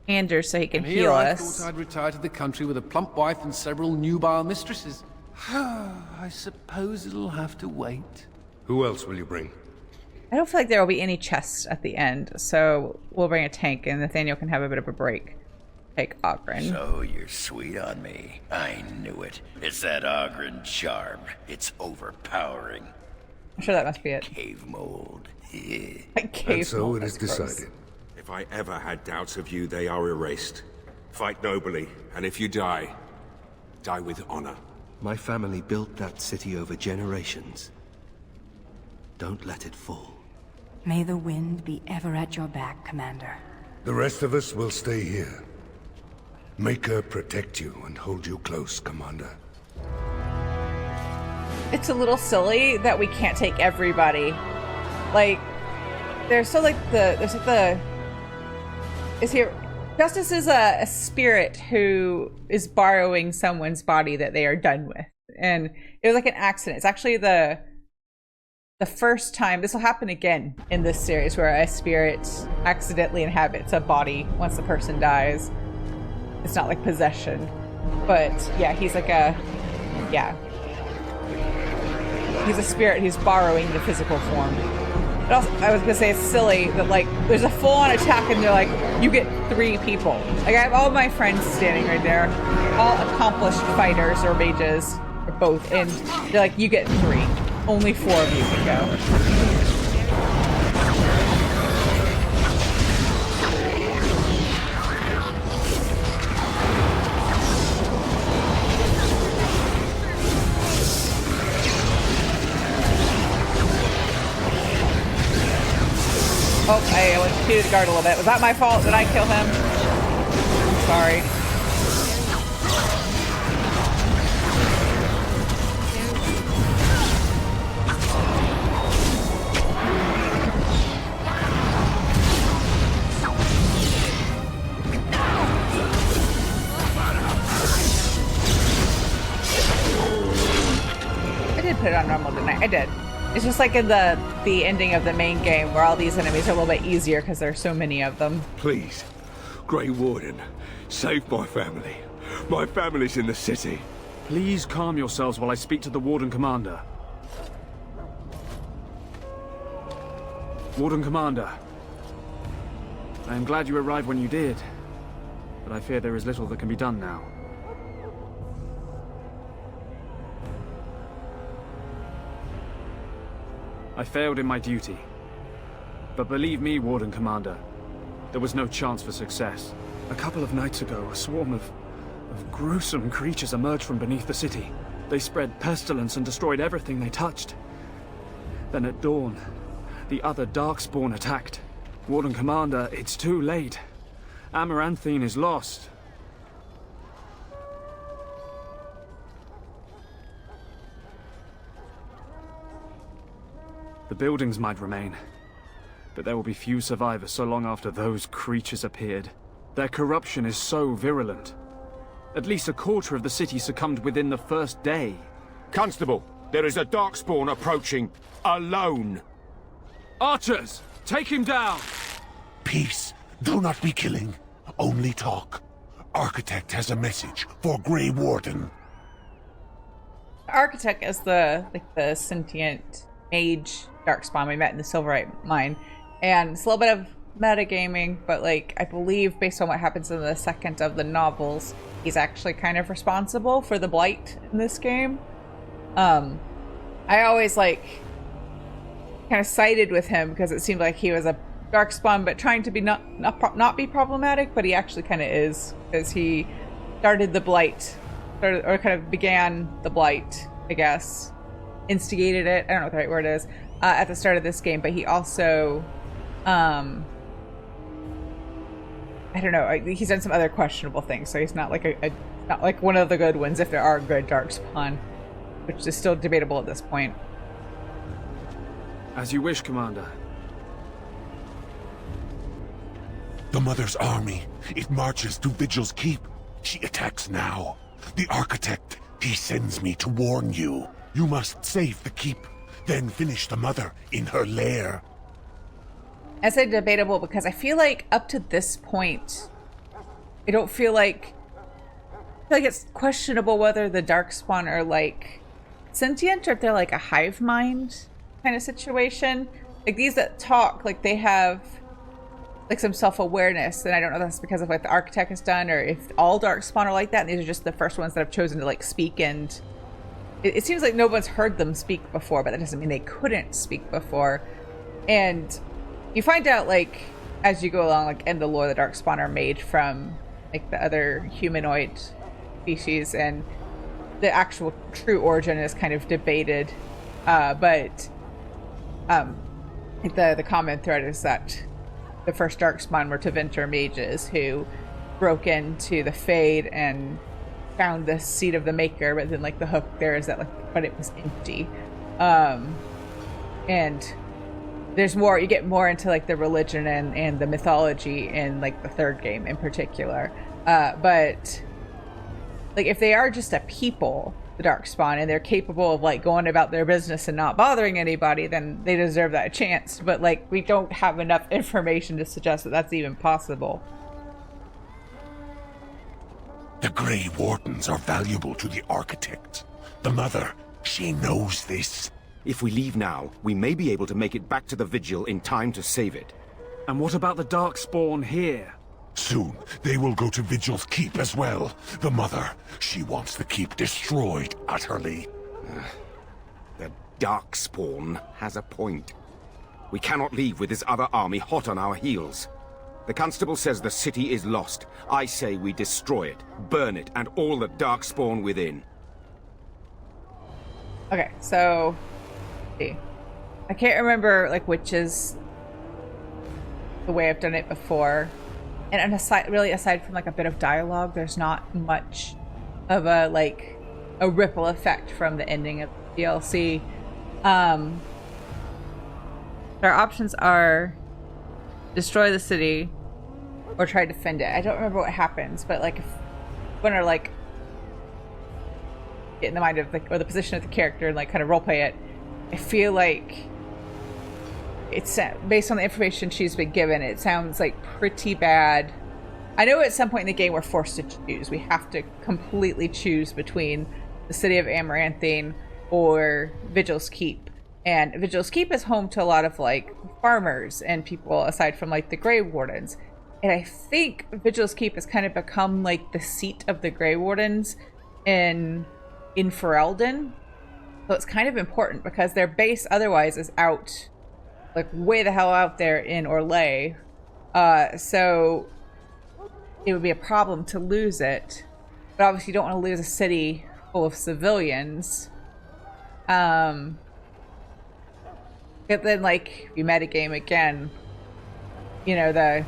Anders so he can heal us. I thought I'd retire to the country with a plump wife and several nubile mistresses. I suppose it'll have to wait. Who else will you bring? I don't feel like there will be any chests at the end, so we'll bring a tank and Nathaniel can have a bit of a break. Take Ogre. So you're sweet on me. I knew it. It's that Ogre charm. It's overpowering. I'm sure that must be it. Cave mold. And so it is decided. If I ever had doubts of you, they are erased. Fight nobly, and if you die, die with honor. My family built that city over generations. Don't let it fall. May the wind be ever at your back, Commander. The rest of us will stay here. Make her protect you and hold you close, Commander. It's a little silly that we can't take everybody. Like, there's so like the is here. Justice is a spirit who is borrowing someone's body that they are done with, and it was like an accident. It's actually the first time this will happen again in this series where a spirit accidentally inhabits a body once the person dies. It's not like possession, but yeah, he's like he's a spirit who's borrowing the physical form. But also, I was gonna say it's silly that like there's a full-on attack and they're like, you get 3 people. Like I have all my friends standing right there, all accomplished fighters or mages or both, and they're like, you get 3. Only 4 of you can go. Oh, I went to the guard a little bit. Was that my fault? Did I kill him? I'm sorry. I did put it on normal, didn't I? I did. It's just like in the ending of the main game where all these enemies are a little bit easier because there's so many of them. Please, Grey Warden, save my family. My family's in the city. Please calm yourselves while I speak to the Warden Commander. Warden Commander, I am glad you arrived when you did, but I fear there is little that can be done now. I failed in my duty. But believe me, Warden Commander, there was no chance for success. A couple of nights ago, a swarm of gruesome creatures emerged from beneath the city. They spread pestilence and destroyed everything they touched. Then at dawn, the other Darkspawn attacked. Warden Commander, it's too late. Amaranthine is lost. The buildings might remain, but there will be few survivors so long after those creatures appeared. Their corruption is so virulent. At least a quarter of the city succumbed within the first day. Constable, there is a Darkspawn approaching, alone. Archers, take him down! Peace. Do not be killing. Only talk. Architect has a message for Grey Warden. Architect is the sentient mage Darkspawn we met in the Silverite mine, and it's a little bit of metagaming, but like I believe based on what happens in the second of the novels, he's actually kind of responsible for the blight in this game. I always like kind of sided with him because it seemed like he was a Darkspawn, but trying to be not be problematic, but he actually kind of is, because he started the blight, or kind of began the blight, I guess. Instigated it, I don't know what the right word is, at the start of this game, but he also I don't know, he's done some other questionable things, so he's not like not like one of the good ones, if there are good Darkspawn, which is still debatable at this point. As you wish, Commander. The Mother's army. It marches to Vigil's keep. She attacks now. The Architect, he sends me to warn you. You must save the keep, then finish the Mother in her lair. I say debatable because I feel like up to this point, I don't feel like... I feel like it's questionable whether the Darkspawn are like sentient or if they're like a hive mind kind of situation. Like these that talk, like they have like some self-awareness, and I don't know if that's because of what the Architect has done or if all Darkspawn are like that, and these are just the first ones that have chosen to like speak, and it seems like no one's heard them speak before, but that doesn't mean they couldn't speak before. And you find out like as you go along, like in the lore, the Darkspawn are made from like the other humanoid species, and the actual true origin is kind of debated, but the common thread is that the first Darkspawn were Tevinter mages who broke into the Fade and found the seat of the Maker, but then like the hook there is that like, but it was empty. And there's more, you get more into like the religion and the mythology in like the third game in particular. But like if they are just a people, the Darkspawn, and they're capable of like going about their business and not bothering anybody, then they deserve that chance. But like we don't have enough information to suggest that that's even possible. The Grey Wardens are valuable to the Architect. The Mother, she knows this. If we leave now, we may be able to make it back to the Vigil in time to save it. And what about the Darkspawn here? Soon, they will go to Vigil's keep as well. The Mother, she wants the keep destroyed utterly. The Darkspawn has a point. We cannot leave with this other army hot on our heels. The Constable says the city is lost. I say we destroy it, burn it, and all the Darkspawn within. Okay, so... let's see. I can't remember, like, which is the way I've done it before. And aside from, like, a bit of dialogue, there's not much of a, like, a ripple effect from the ending of the DLC. Our options are destroy the city or try to defend it. I don't remember what happens, but like if when are like get in the mind of like or the position of the character and like kind of roleplay it, I feel like it's based on the information she's been given, it sounds like pretty bad. I know at some point in the game we're forced to choose. We have to completely choose between the city of Amaranthine or Vigil's Keep. And Vigil's Keep is home to a lot of like farmers and people aside from like the Grey Wardens. And I think Vigil's Keep has kind of become like the seat of the Grey Wardens in Ferelden. So it's kind of important because their base otherwise is out, like way the hell out there in Orlais. So it would be a problem to lose it. But obviously you don't want to lose a city full of civilians. But then, like, you metagame again, you know, the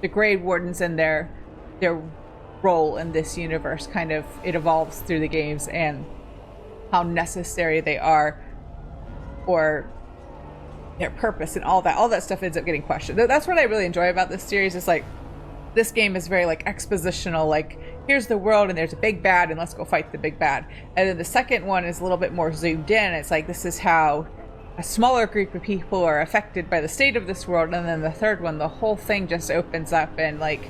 Grey Wardens and their role in this universe kind of, it evolves through the games and how necessary they are or their purpose and all that stuff ends up getting questioned. That's what I really enjoy about this series is, like, this game is very, like, expositional, like, here's the world and there's a big bad and let's go fight the big bad. And then the second one is a little bit more zoomed in. It's like, this is how a smaller group of people are affected by the state of this world, and then the third one, the whole thing just opens up and like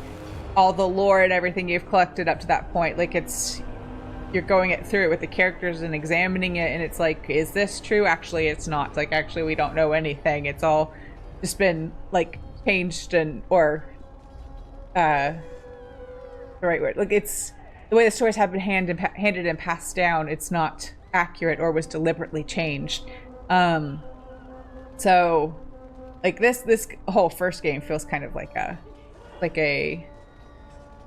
all the lore and everything you've collected up to that point, like it's you're going it through it with the characters and examining it, and it's like, is this true? Actually it's not. It's like, actually we don't know anything. It's all just been like changed and or the right word, like it's the way the stories have been handed and passed down. It's not accurate or was deliberately changed. So like this whole first game feels kind of like a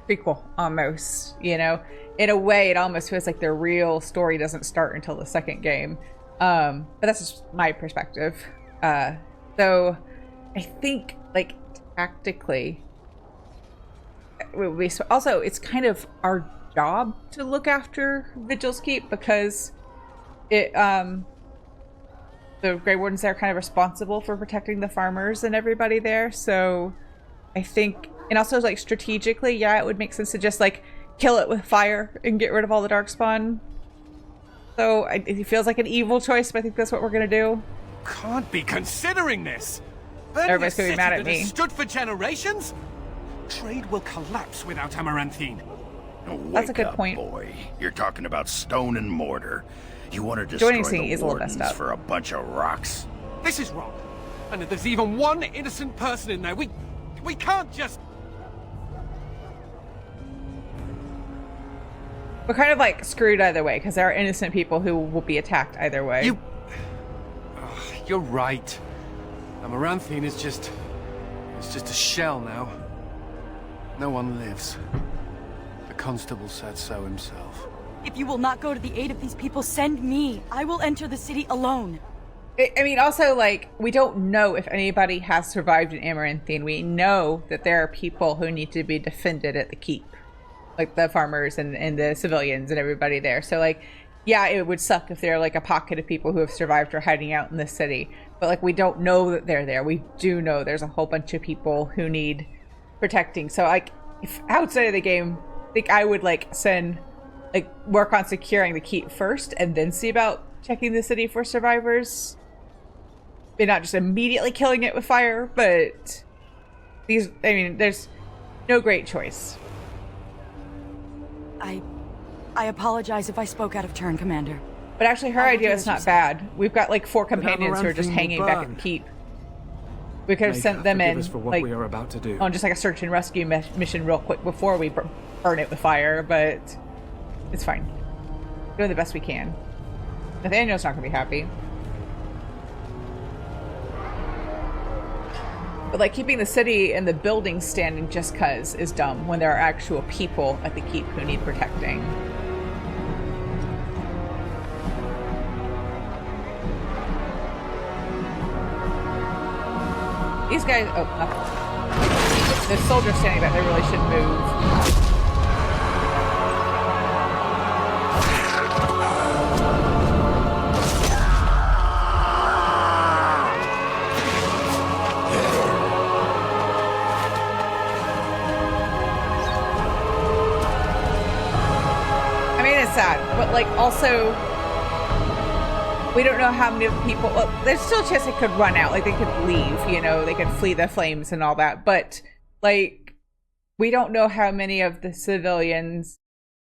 prequel almost, you know, in a way. It almost feels like the real story doesn't start until the second game. But that's just my perspective. So I think like tactically also it's kind of our job to look after Vigil's Keep because it the Grey Wardens are kind of responsible for protecting the farmers and everybody there. So I think, and also like strategically, yeah, it would make sense to just like kill it with fire and get rid of all the Darkspawn. So it feels like an evil choice, but I think that's what we're gonna do. Can't be considering this. Everybody's gonna be mad at me. Stood for generations. Trade will collapse without Amaranthine. That's a good point. Boy, you're talking about stone and mortar. You want to destroy the Wardens for a bunch of rocks? This is wrong. And if there's even one innocent person in there, we can't just... We're kind of like screwed either way because there are innocent people who will be attacked either way. You're right. Amaranthine is just... it's just a shell now. No one lives. The Constable said so himself. If you will not go to the aid of these people, send me. I will enter the city alone. I mean, also, like, we don't know if anybody has survived in Amaranthine. We know that there are people who need to be defended at the keep. Like, the farmers and the civilians and everybody there. So, like, yeah, it would suck if there are, like, a pocket of people who have survived or hiding out in the city. But, like, we don't know that they're there. We do know there's a whole bunch of people who need protecting. So, like, if outside of the game, I think I would, like, work on securing the keep first and then see about checking the city for survivors. Maybe not just immediately killing it with fire, but there's no great choice. I apologize if I spoke out of turn, Commander. But actually, her idea is not bad. We've got like 4 companions who are just hanging back at the keep. We could have sent them in, like, we are about to do. On just like a search and rescue mission real quick before we burn it with fire, but it's fine. We're doing the best we can. Nathaniel's not going to be happy. But, like, keeping the city and the buildings standing just cuz is dumb when there are actual people at the keep who need protecting. These guys... Oh, nothing. The soldiers standing back there really should move. Sad, but like also we don't know how many people. Well, there's still a chance they could run out, like they could leave, you know, they could flee the flames and all that, but like we don't know how many of the civilians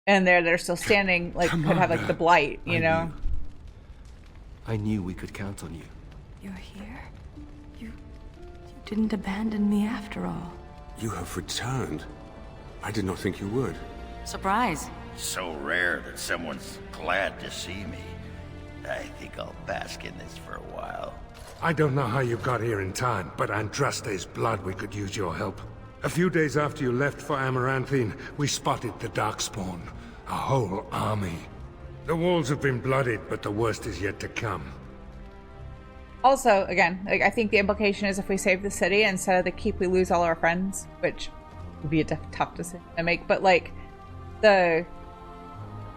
in there that are still standing like could have like the blight, you know. I knew we could count on you. You're here? You didn't abandon me after all. You have returned. I did not think you would. Surprise. So rare that someone's glad to see me. I think I'll bask in this for a while. I don't know how you got here in time, but Andraste's blood we could use your help. A few days after you left for Amaranthine, we spotted the Darkspawn. A whole army. The walls have been bloodied, but the worst is yet to come. Also, again, like I think the implication is if we save the city instead of the keep, we lose all our friends, which would be a tough decision to make. But like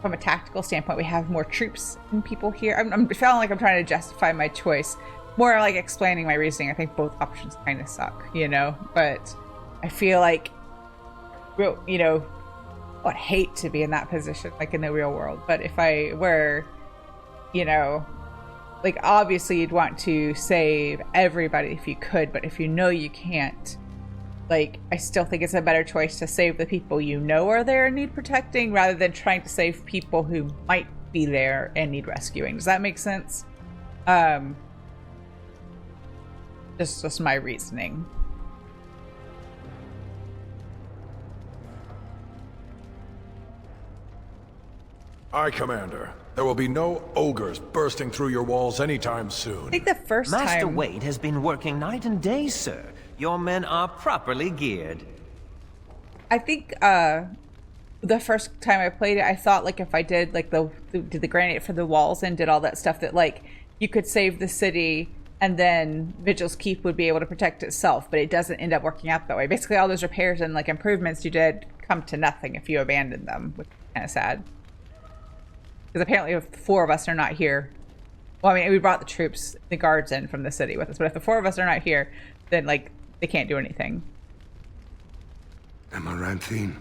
from a tactical standpoint, we have more troops and people here. I'm feeling like I'm trying to justify my choice. More like explaining my reasoning. I think both options kind of suck, you know? But I feel like, you know, I'd hate to be in that position, like in the real world. But if I were, you know, like obviously you'd want to save everybody if you could, but if you know you can't, like, I still think it's a better choice to save the people you know are there and need protecting rather than trying to save people who might be there and need rescuing. Does that make sense? Just my reasoning. Aye, Commander. There will be no ogres bursting through your walls anytime soon. I think the first Master time... Wade has been working night and day, sir. Your men are properly geared. I think the first time I played it, I thought like if I did like did the granite for the walls and did all that stuff, that like you could save the city and then Vigil's Keep would be able to protect itself, but it doesn't end up working out that way. Basically all those repairs and like improvements you did come to nothing if you abandoned them, which is kind of sad. Because apparently if the 4 of us are not here, well, I mean, we brought the troops, the guards in from the city with us, but if the 4 of us are not here, then like they can't do anything. Amaranthine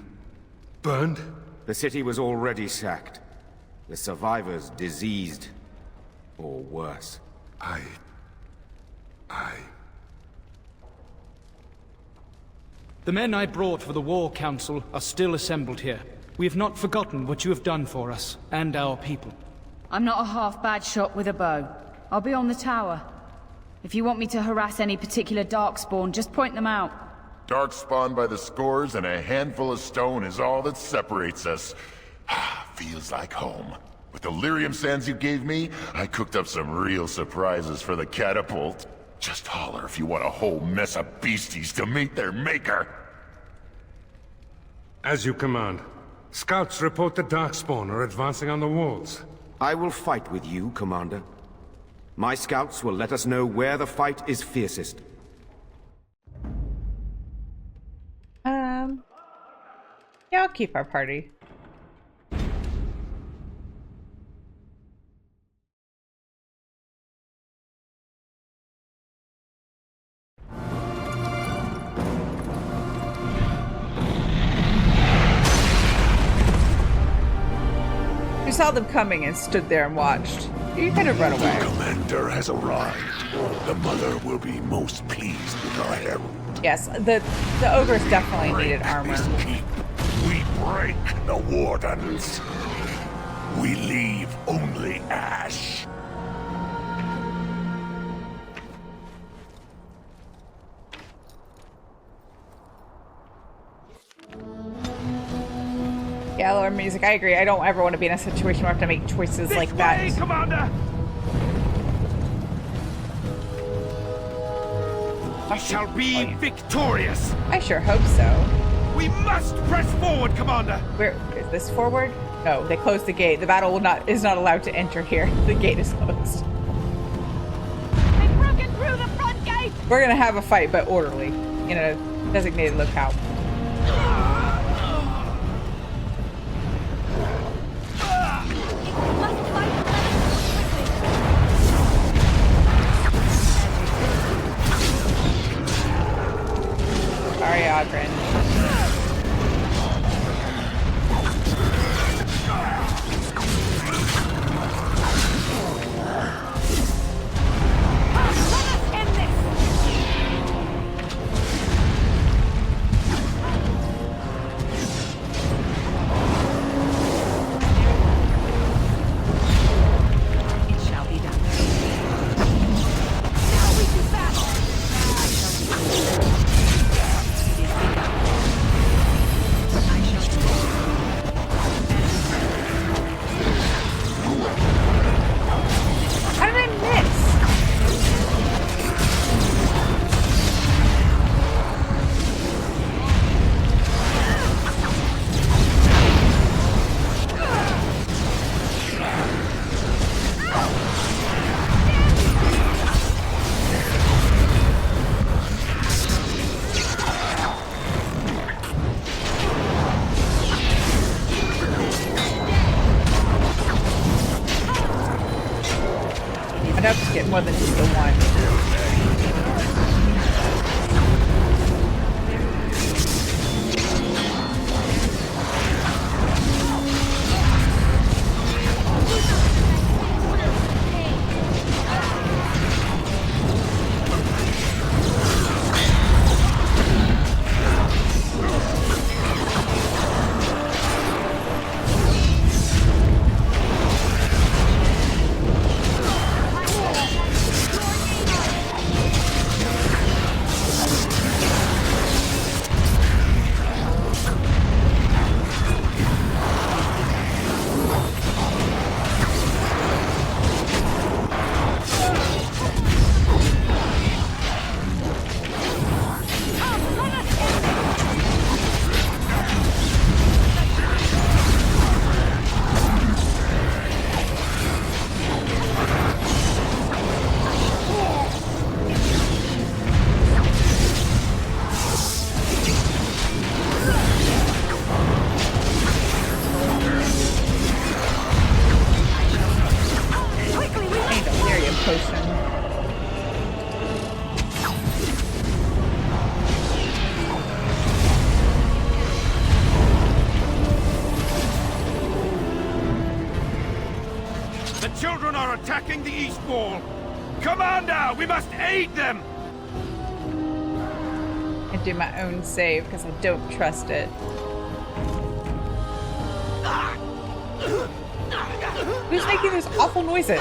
burned? The city was already sacked. The survivors diseased. Or worse. The men I brought for the War Council are still assembled here. We have not forgotten what you have done for us and our people. I'm not a half-bad shot with a bow. I'll be on the tower. If you want me to harass any particular Darkspawn, just point them out. Darkspawn by the scores and a handful of stone is all that separates us. Feels like home. With the lyrium sands you gave me, I cooked up some real surprises for the catapult. Just holler if you want a whole mess of beasties to meet their maker. As you command. Scouts report the Darkspawn are advancing on the walls. I will fight with you, Commander. My scouts will let us know where the fight is fiercest. Yeah, I'll keep our party. We saw them coming and stood there and watched. You could have run away. The commander has arrived. The mother will be most pleased with our herald. Yes, the ogres definitely needed armor. We break the wardens. We leave only ash. Yeah, Lord Music, I agree. I don't ever want to be in a situation where I have to make choices like that. Way, Commander! We shall be victorious! I sure hope so. We must press forward, Commander! Where is this forward? No, they closed the gate. The battle is not allowed to enter here. The gate is closed. They've broken through the front gate! We're gonna have a fight, but orderly. In a designated locale. Sorry, Ogre. More than just the one. children are attacking the East Wall! Commander, we must aid them! I do my own save because I don't trust it. Who's making those awful noises?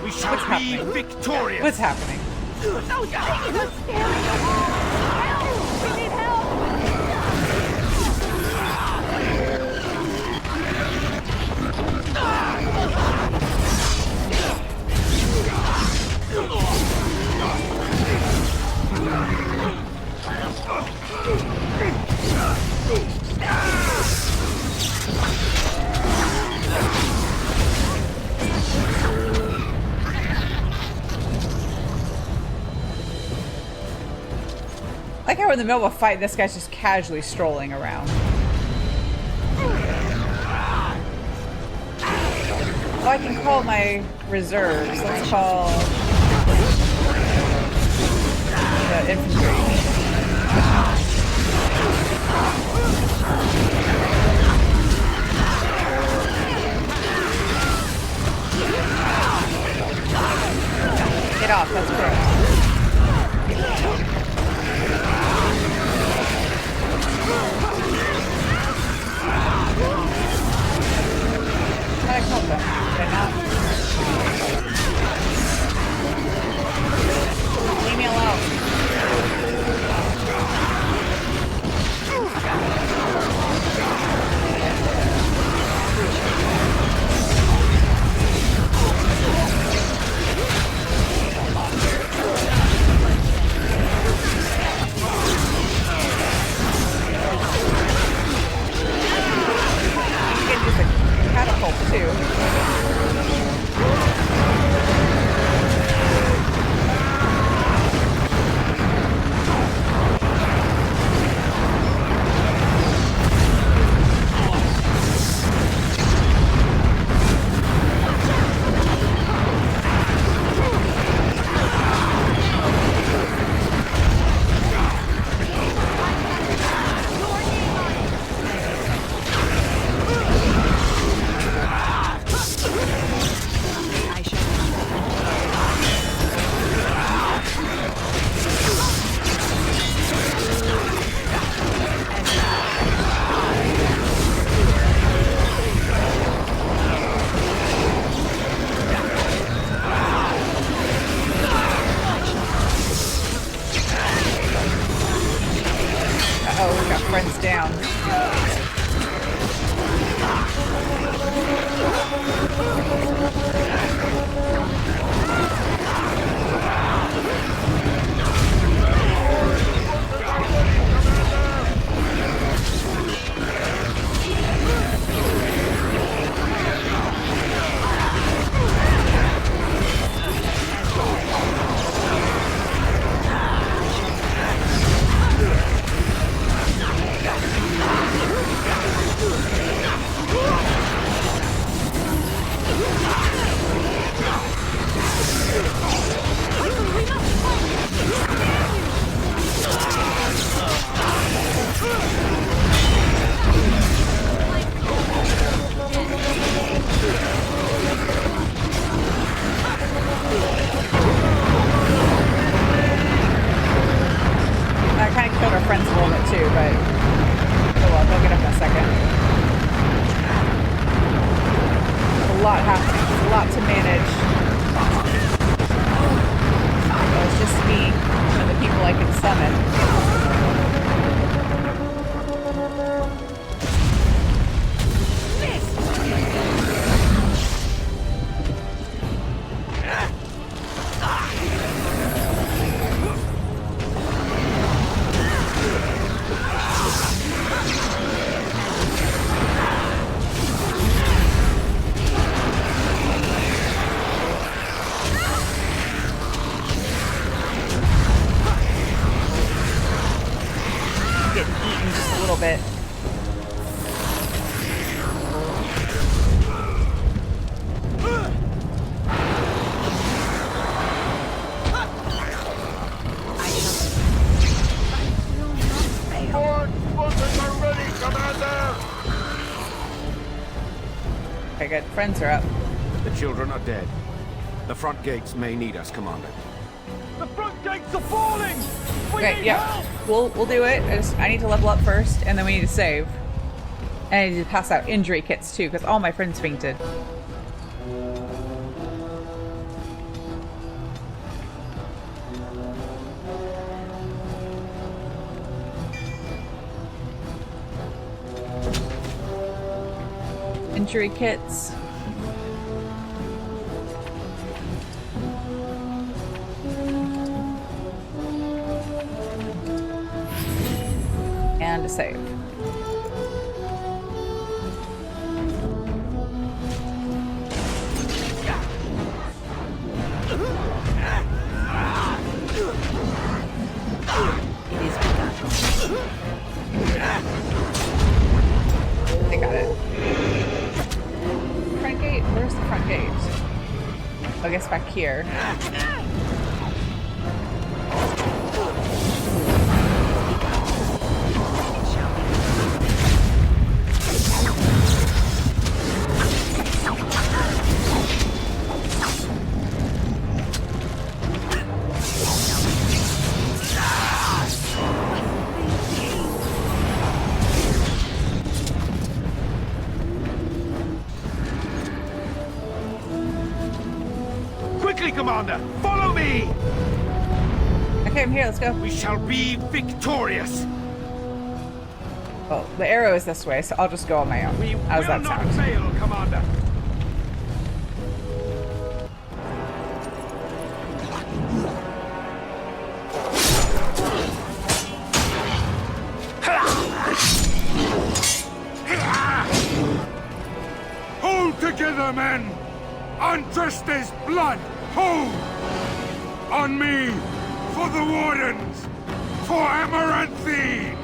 We shall be victorious! What's happening? Those things are scaring the wall! Help! We need help! we're in the middle of a fight, this guy's just casually strolling around. Oh, I can call my reserves. Let's call the infantry. Get off, that's correct. I killed them. Did I not? Leave me alone. Catapult too. Good. Friends are up. The children are dead. The front gates may need us, Commander. The front gates are falling! Okay, yeah. We'll do it. I need to level up first, and then we need to save. And I need to pass out injury kits too, because all my friends fainted. Injury kits. And a save. It is begun. I guess back here. Commander, follow me! Okay, I'm here, let's go. We shall be victorious! Well, the arrow is this way, so I'll just go on my own. How's that sound? Not fail, Commander! Hold together, men! Undressed as blood! Hold! On me! For the Wardens! For Amaranthine!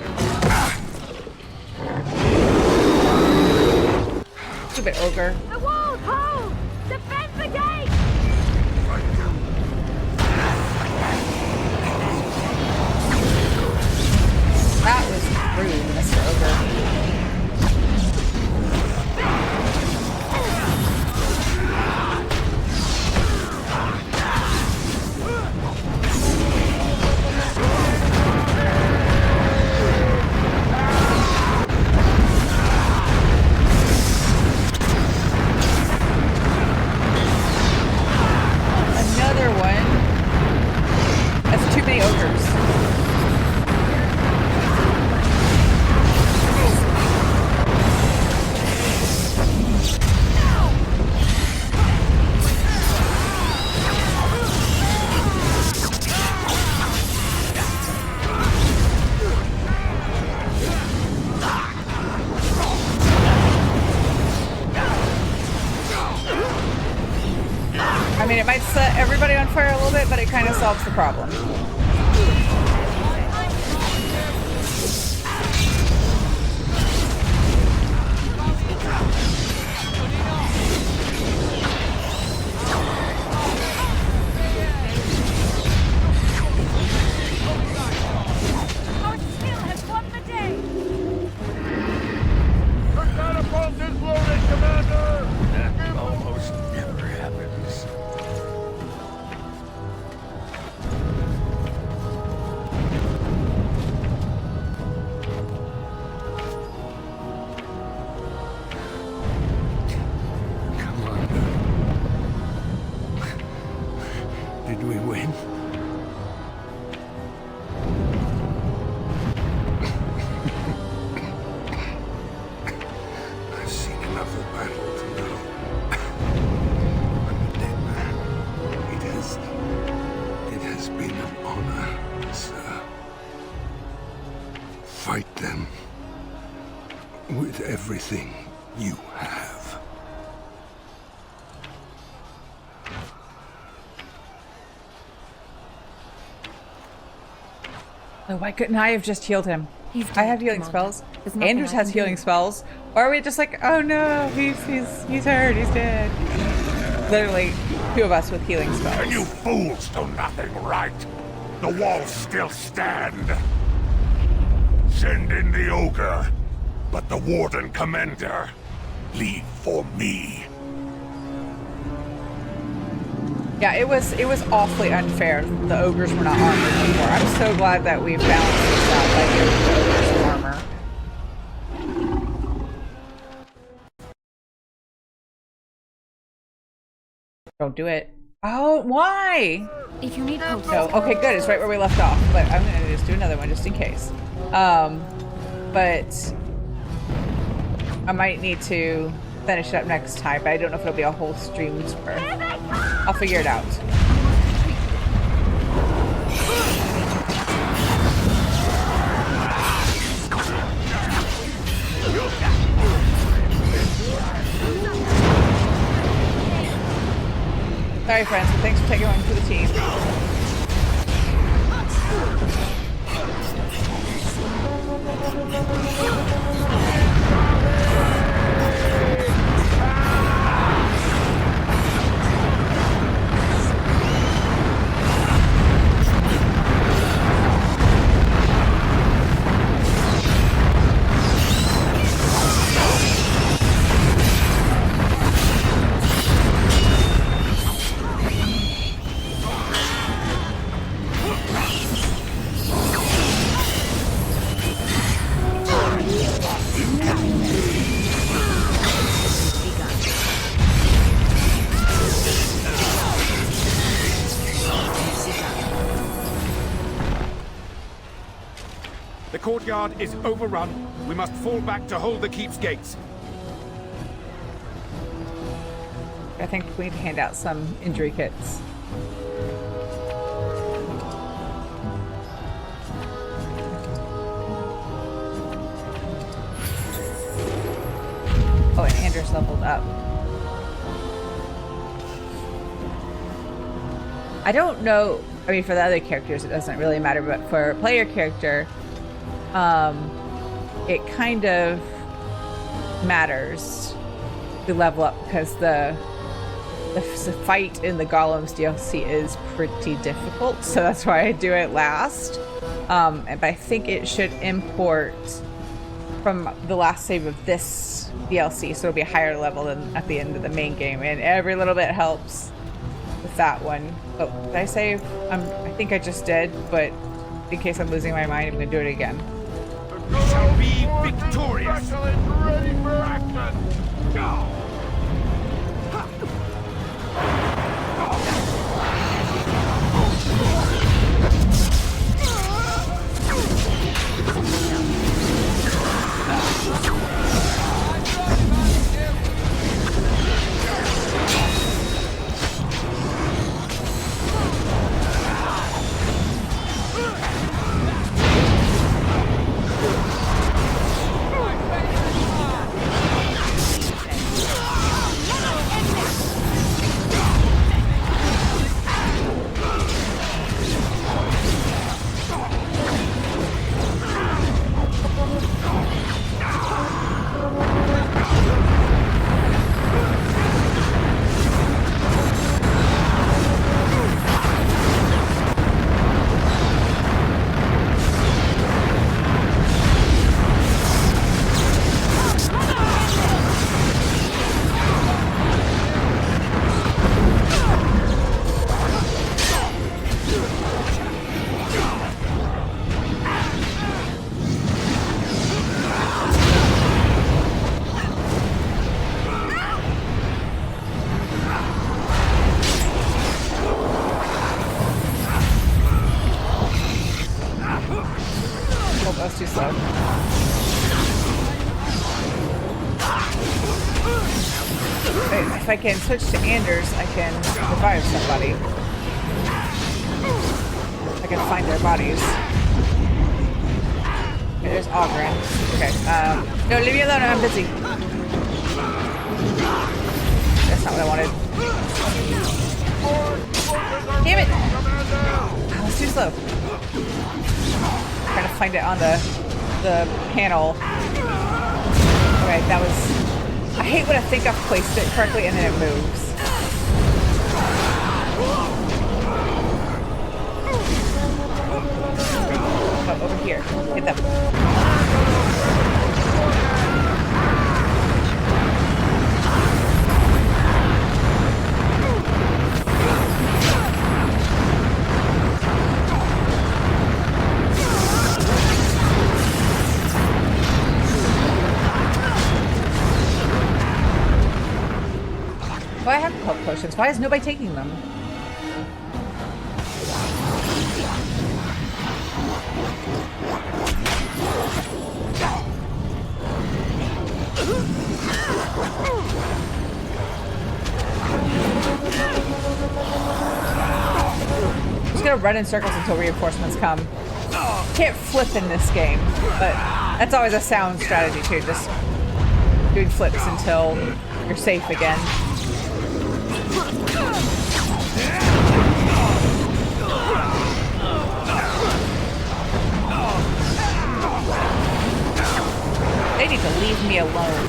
Stupid ogre. The walls hold! Defend the gate! That was rude, Mr. Ogre. Another one. That's too many ogres. I mean, it might set everybody on fire a little bit, but it kind of solves the problem. Our skill has won the day! The catapult is loaded, Commander! That almost never happens. Did we win? I've seen enough of battle to know. I'm a dead man. It has been an honor, sir. Fight them with everything you have. Oh, why couldn't I have just healed him? I have healing spells. nothing Andrews I has can healing do. spells. Or are we just like, oh no, he's hurt, he's dead. Literally, two of us with healing spells. And you fools do nothing right. The walls still stand. Send in the Ogre, but the Warden Commander, leave for me. Yeah, it was awfully unfair. The ogres were not armored anymore. I'm so glad that we've balanced this out by giving the ogres some armor. Don't do it. Oh, why? If you need help. No, okay, good. It's right where we left off. But I'm gonna just do another one just in case. But I might need to finish it up next time. But I don't know if it'll be a whole stream or I'll figure it out. Sorry, friends, but thanks for taking one for the team. courtyard is overrun. We must fall back to hold the keep's gates. I think we need to hand out some injury kits. Oh, and Anders leveled up. I don't know, I mean, for the other characters it doesn't really matter, but for a player character, it kind of matters to level up because the fight in the Golems DLC is pretty difficult, so that's why I do it last. But I think it should import from the last save of this DLC, so it'll be a higher level than at the end of the main game, and every little bit helps with that one. Oh, did I save? I think I just did, but in case I'm losing my mind, I'm gonna do it again. We shall be victorious! Ready for action! Go! Too slow. Wait, if I can switch to Anders, I can revive somebody. I can find their bodies. Okay, there's Ogre. Okay, no, leave me alone, I'm busy. That's not what I wanted. Damn it! I was too slow. Trying to find it on the panel. Okay, that was... I hate when I think I've placed it correctly and then it moves. Oh, over here. Hit them. Why I have health potions? Why is nobody taking them? I'm just gonna run in circles until reinforcements come. Can't flip in this game, but that's always a sound strategy too, just doing flips until you're safe again. They need to leave me alone.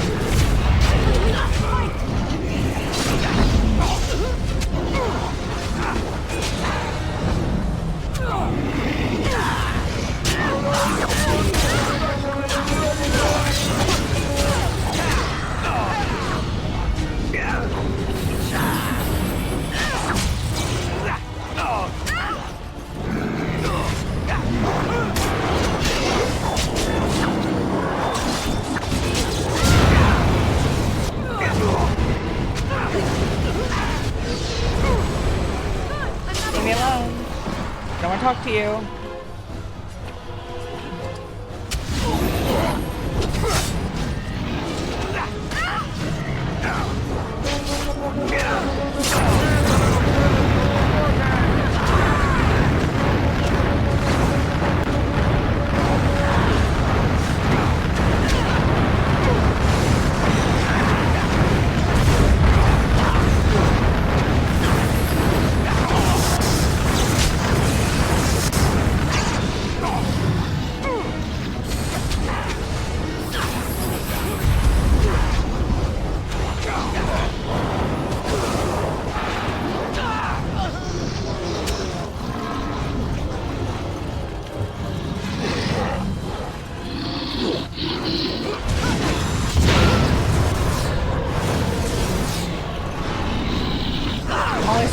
Leave me alone. I don't want to talk to you.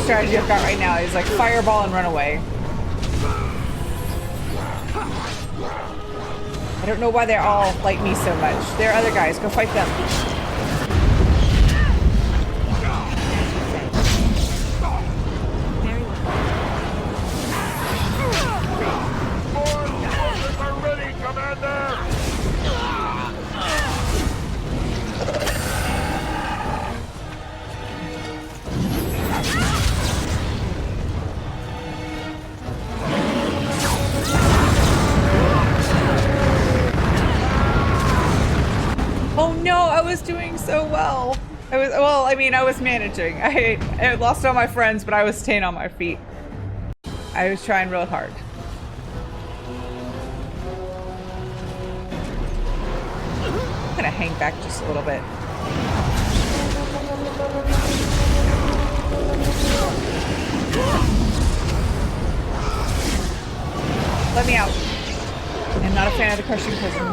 strategy I've got right now is like fireball and run away. I don't know why they're all like me so much. There are other guys. Go fight them. Oh no, I was doing so well. I was managing. I lost all my friends, but I was staying on my feet. I was trying real hard. I'm gonna hang back just a little bit. Let me out. I'm not a fan of the crushing prison.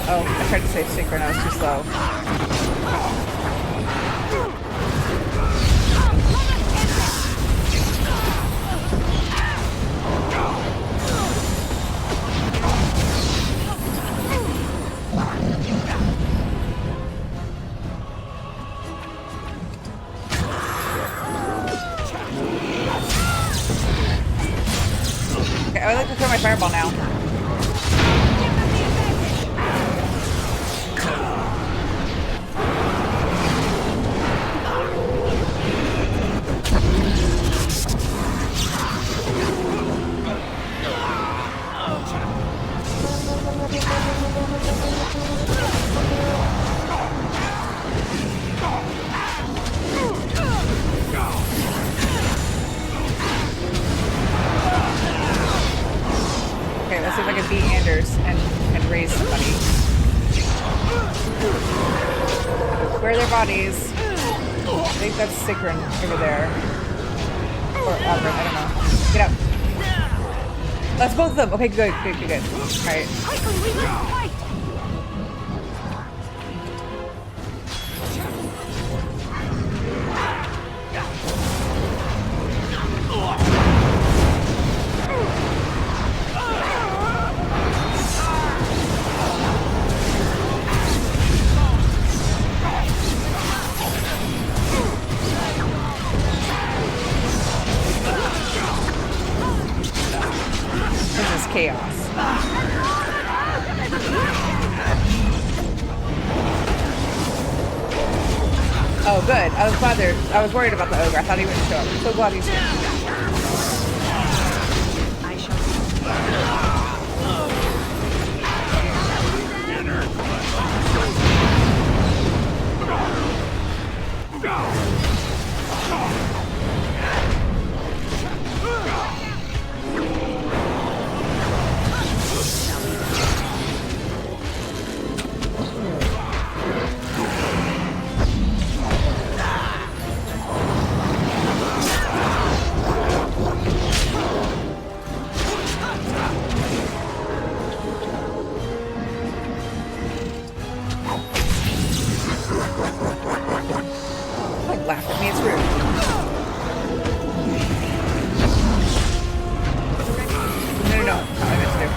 Uh-oh, I tried to save synchro and I was too slow. Okay, I would like to throw my fireball now. Okay, let's see if I can beat Anders and raise somebody. Where are their bodies? I think that's Sigrun over there. Or Ogre, I don't know. Get up. That's both of them. Okay, good. Alright. Quickly, we must fight! This is chaos. Oh, good. I was worried about the ogre. I thought he wouldn't show up. I'm so glad he's here. I shall. Don't laugh at me, it's rude. No. Not what I meant to do.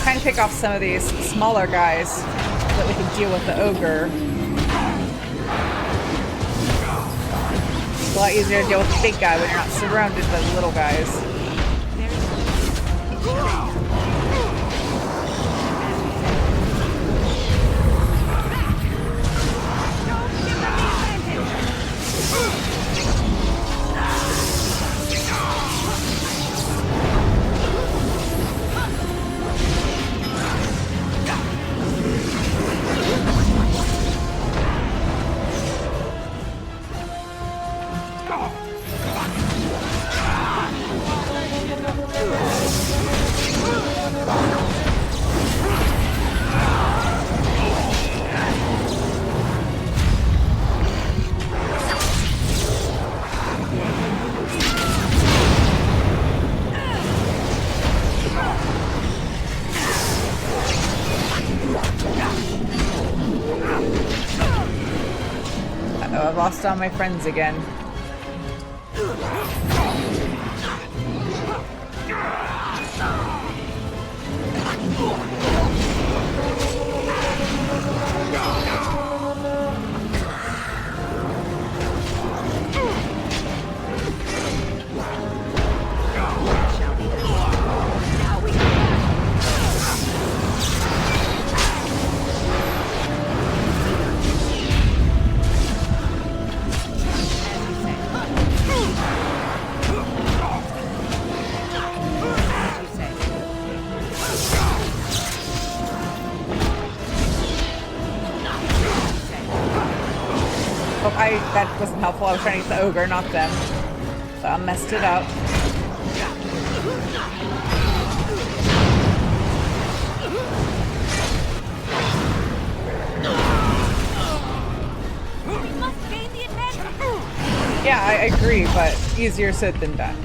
Trying to pick off some of these smaller guys so that we can deal with the ogre. It's a lot easier to deal with the big guy when you're not surrounded by the little guys. lost all my friends again. That wasn't helpful. I was trying to get the ogre, not them. So I messed it up. Yeah, I agree, but easier said than done.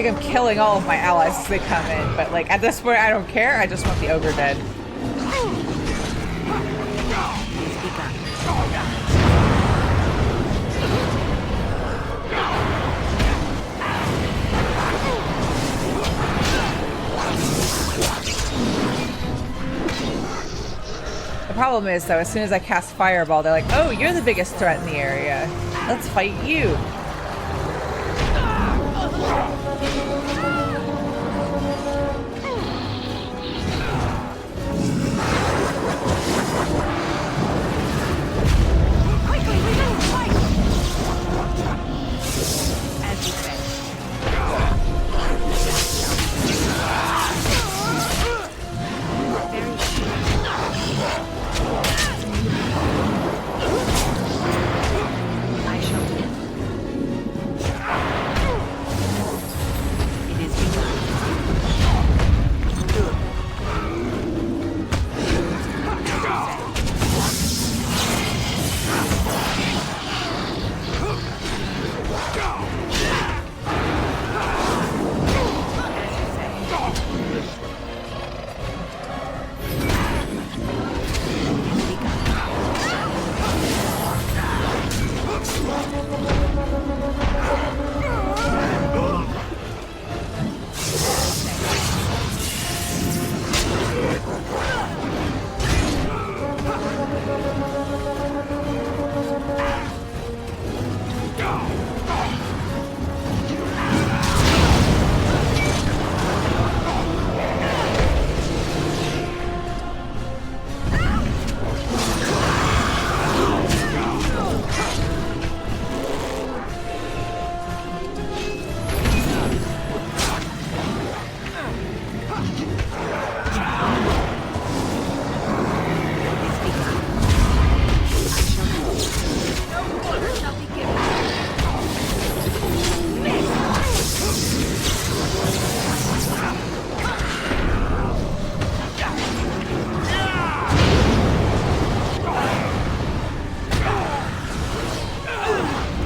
I'm killing all of my allies as they come in, but like at this point I don't care, I just want the ogre dead. The problem is though, as soon as I cast Fireball, they're like, oh, you're the biggest threat in the area. Let's fight you.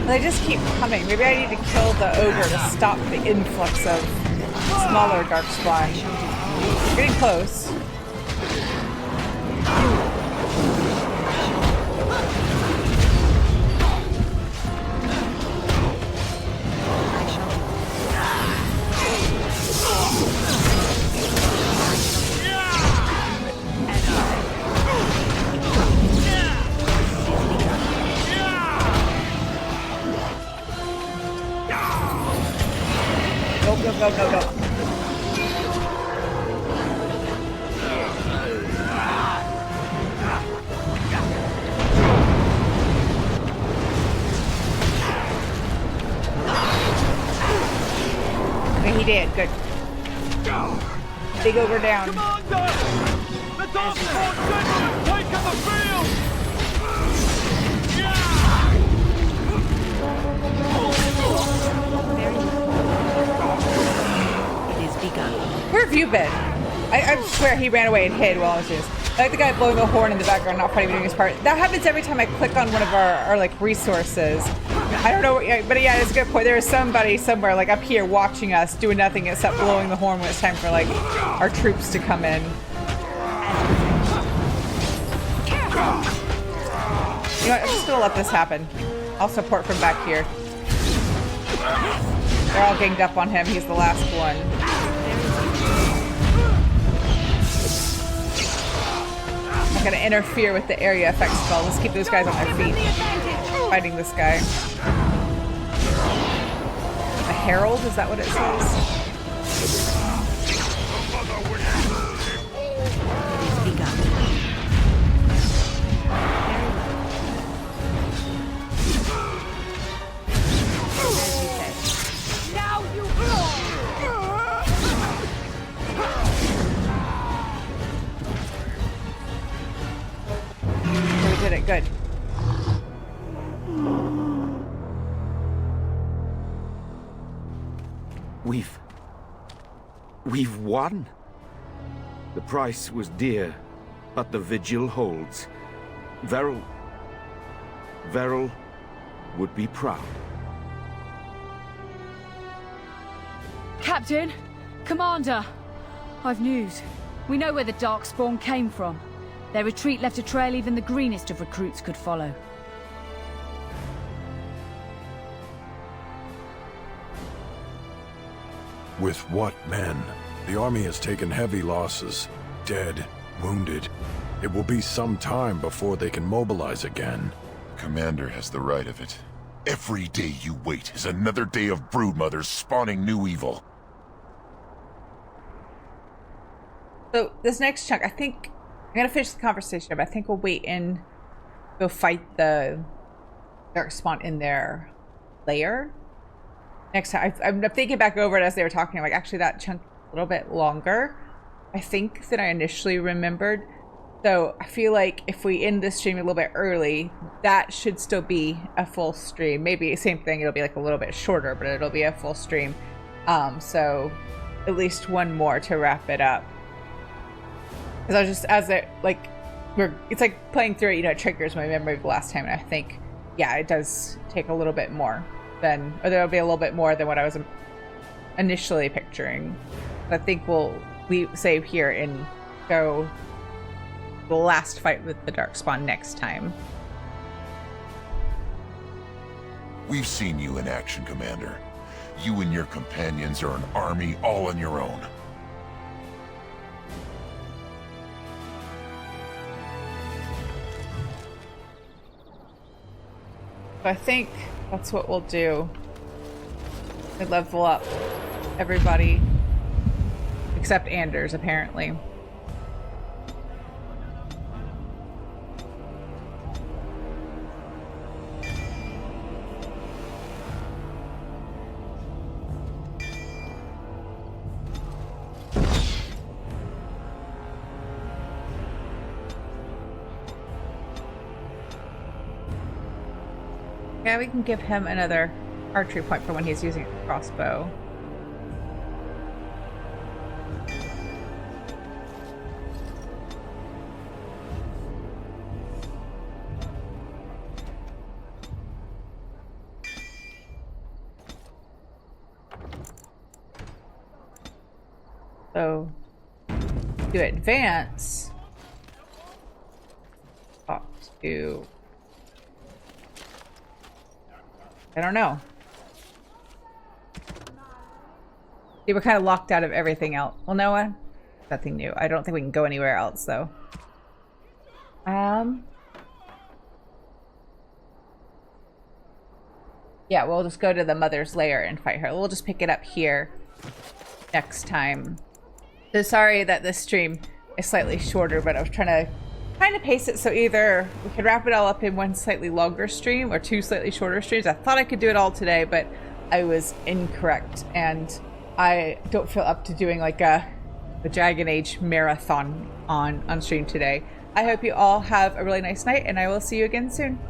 They just keep coming. Maybe I need to kill the ogre to stop the influx of smaller Darkspawn. We're getting close. Go, go, go, go, go. Okay, he did. Good. Big ogre down. Commander! The Darkspawn General has taken the field! It is begun. Where have you been? I swear he ran away and hid while I was doing this. I like the guy blowing the horn in the background, not fighting, doing his part. That happens every time I click on one of our like resources. I don't know, but yeah, it's a good point. There is somebody somewhere like up here watching us, doing nothing except blowing the horn when it's time for like our troops to come in. You know what, I'm just gonna let this happen. I'll support from back here. They're all ganged up on him. He's the last one. I'm gonna interfere with the area effect spell. Let's keep those guys on their feet. Fighting this guy. A herald? Is that what it says? We did it. Good. We've won. The price was dear, but the Vigil holds. Veril would be proud. Captain! Commander! I've news. We know where the Darkspawn came from. Their retreat left a trail even the greenest of recruits could follow. With what men? The army has taken heavy losses. Dead, wounded. It will be some time before they can mobilize again. Commander has the right of it. Every day you wait is another day of broodmothers spawning new evil. So this next chunk, I think I'm gonna finish the conversation, but I think we'll wait and go fight the Darkspawn in their lair next time. I'm thinking back over it as they were talking. I'm like, actually, that chunk a little bit longer, I think, than I initially remembered. So I feel like if we end this stream a little bit early, that should still be a full stream. Maybe same thing. It'll be like a little bit shorter, but it'll be a full stream. So at least one more to wrap it up. Because I was just, as it, like, it's like playing through it, you know, it triggers my memory of the last time, and I think, yeah, it does take a little bit more than, or there'll be a little bit more than what I was initially picturing. But I think we'll save here and go the last fight with the Darkspawn next time. We've seen you in action, Commander. You and your companions are an army all on your own. So I think that's what we'll do. We level up everybody except Anders, apparently. Yeah, we can give him another archery point for when he's using a crossbow. So, to advance, talk to... I don't know. See, we're kind of locked out of everything else. Well, no, nothing new. I don't think we can go anywhere else, though. Yeah, we'll just go to the mother's lair and fight her. We'll just pick it up here. next time. So sorry that this stream is slightly shorter, but I was trying to pace it so either we could wrap it all up in one slightly longer stream or two slightly shorter streams. I thought I could do it all today, but I was incorrect, and I don't feel up to doing like a Dragon Age marathon on stream today. I hope you all have a really nice night, and I will see you again soon.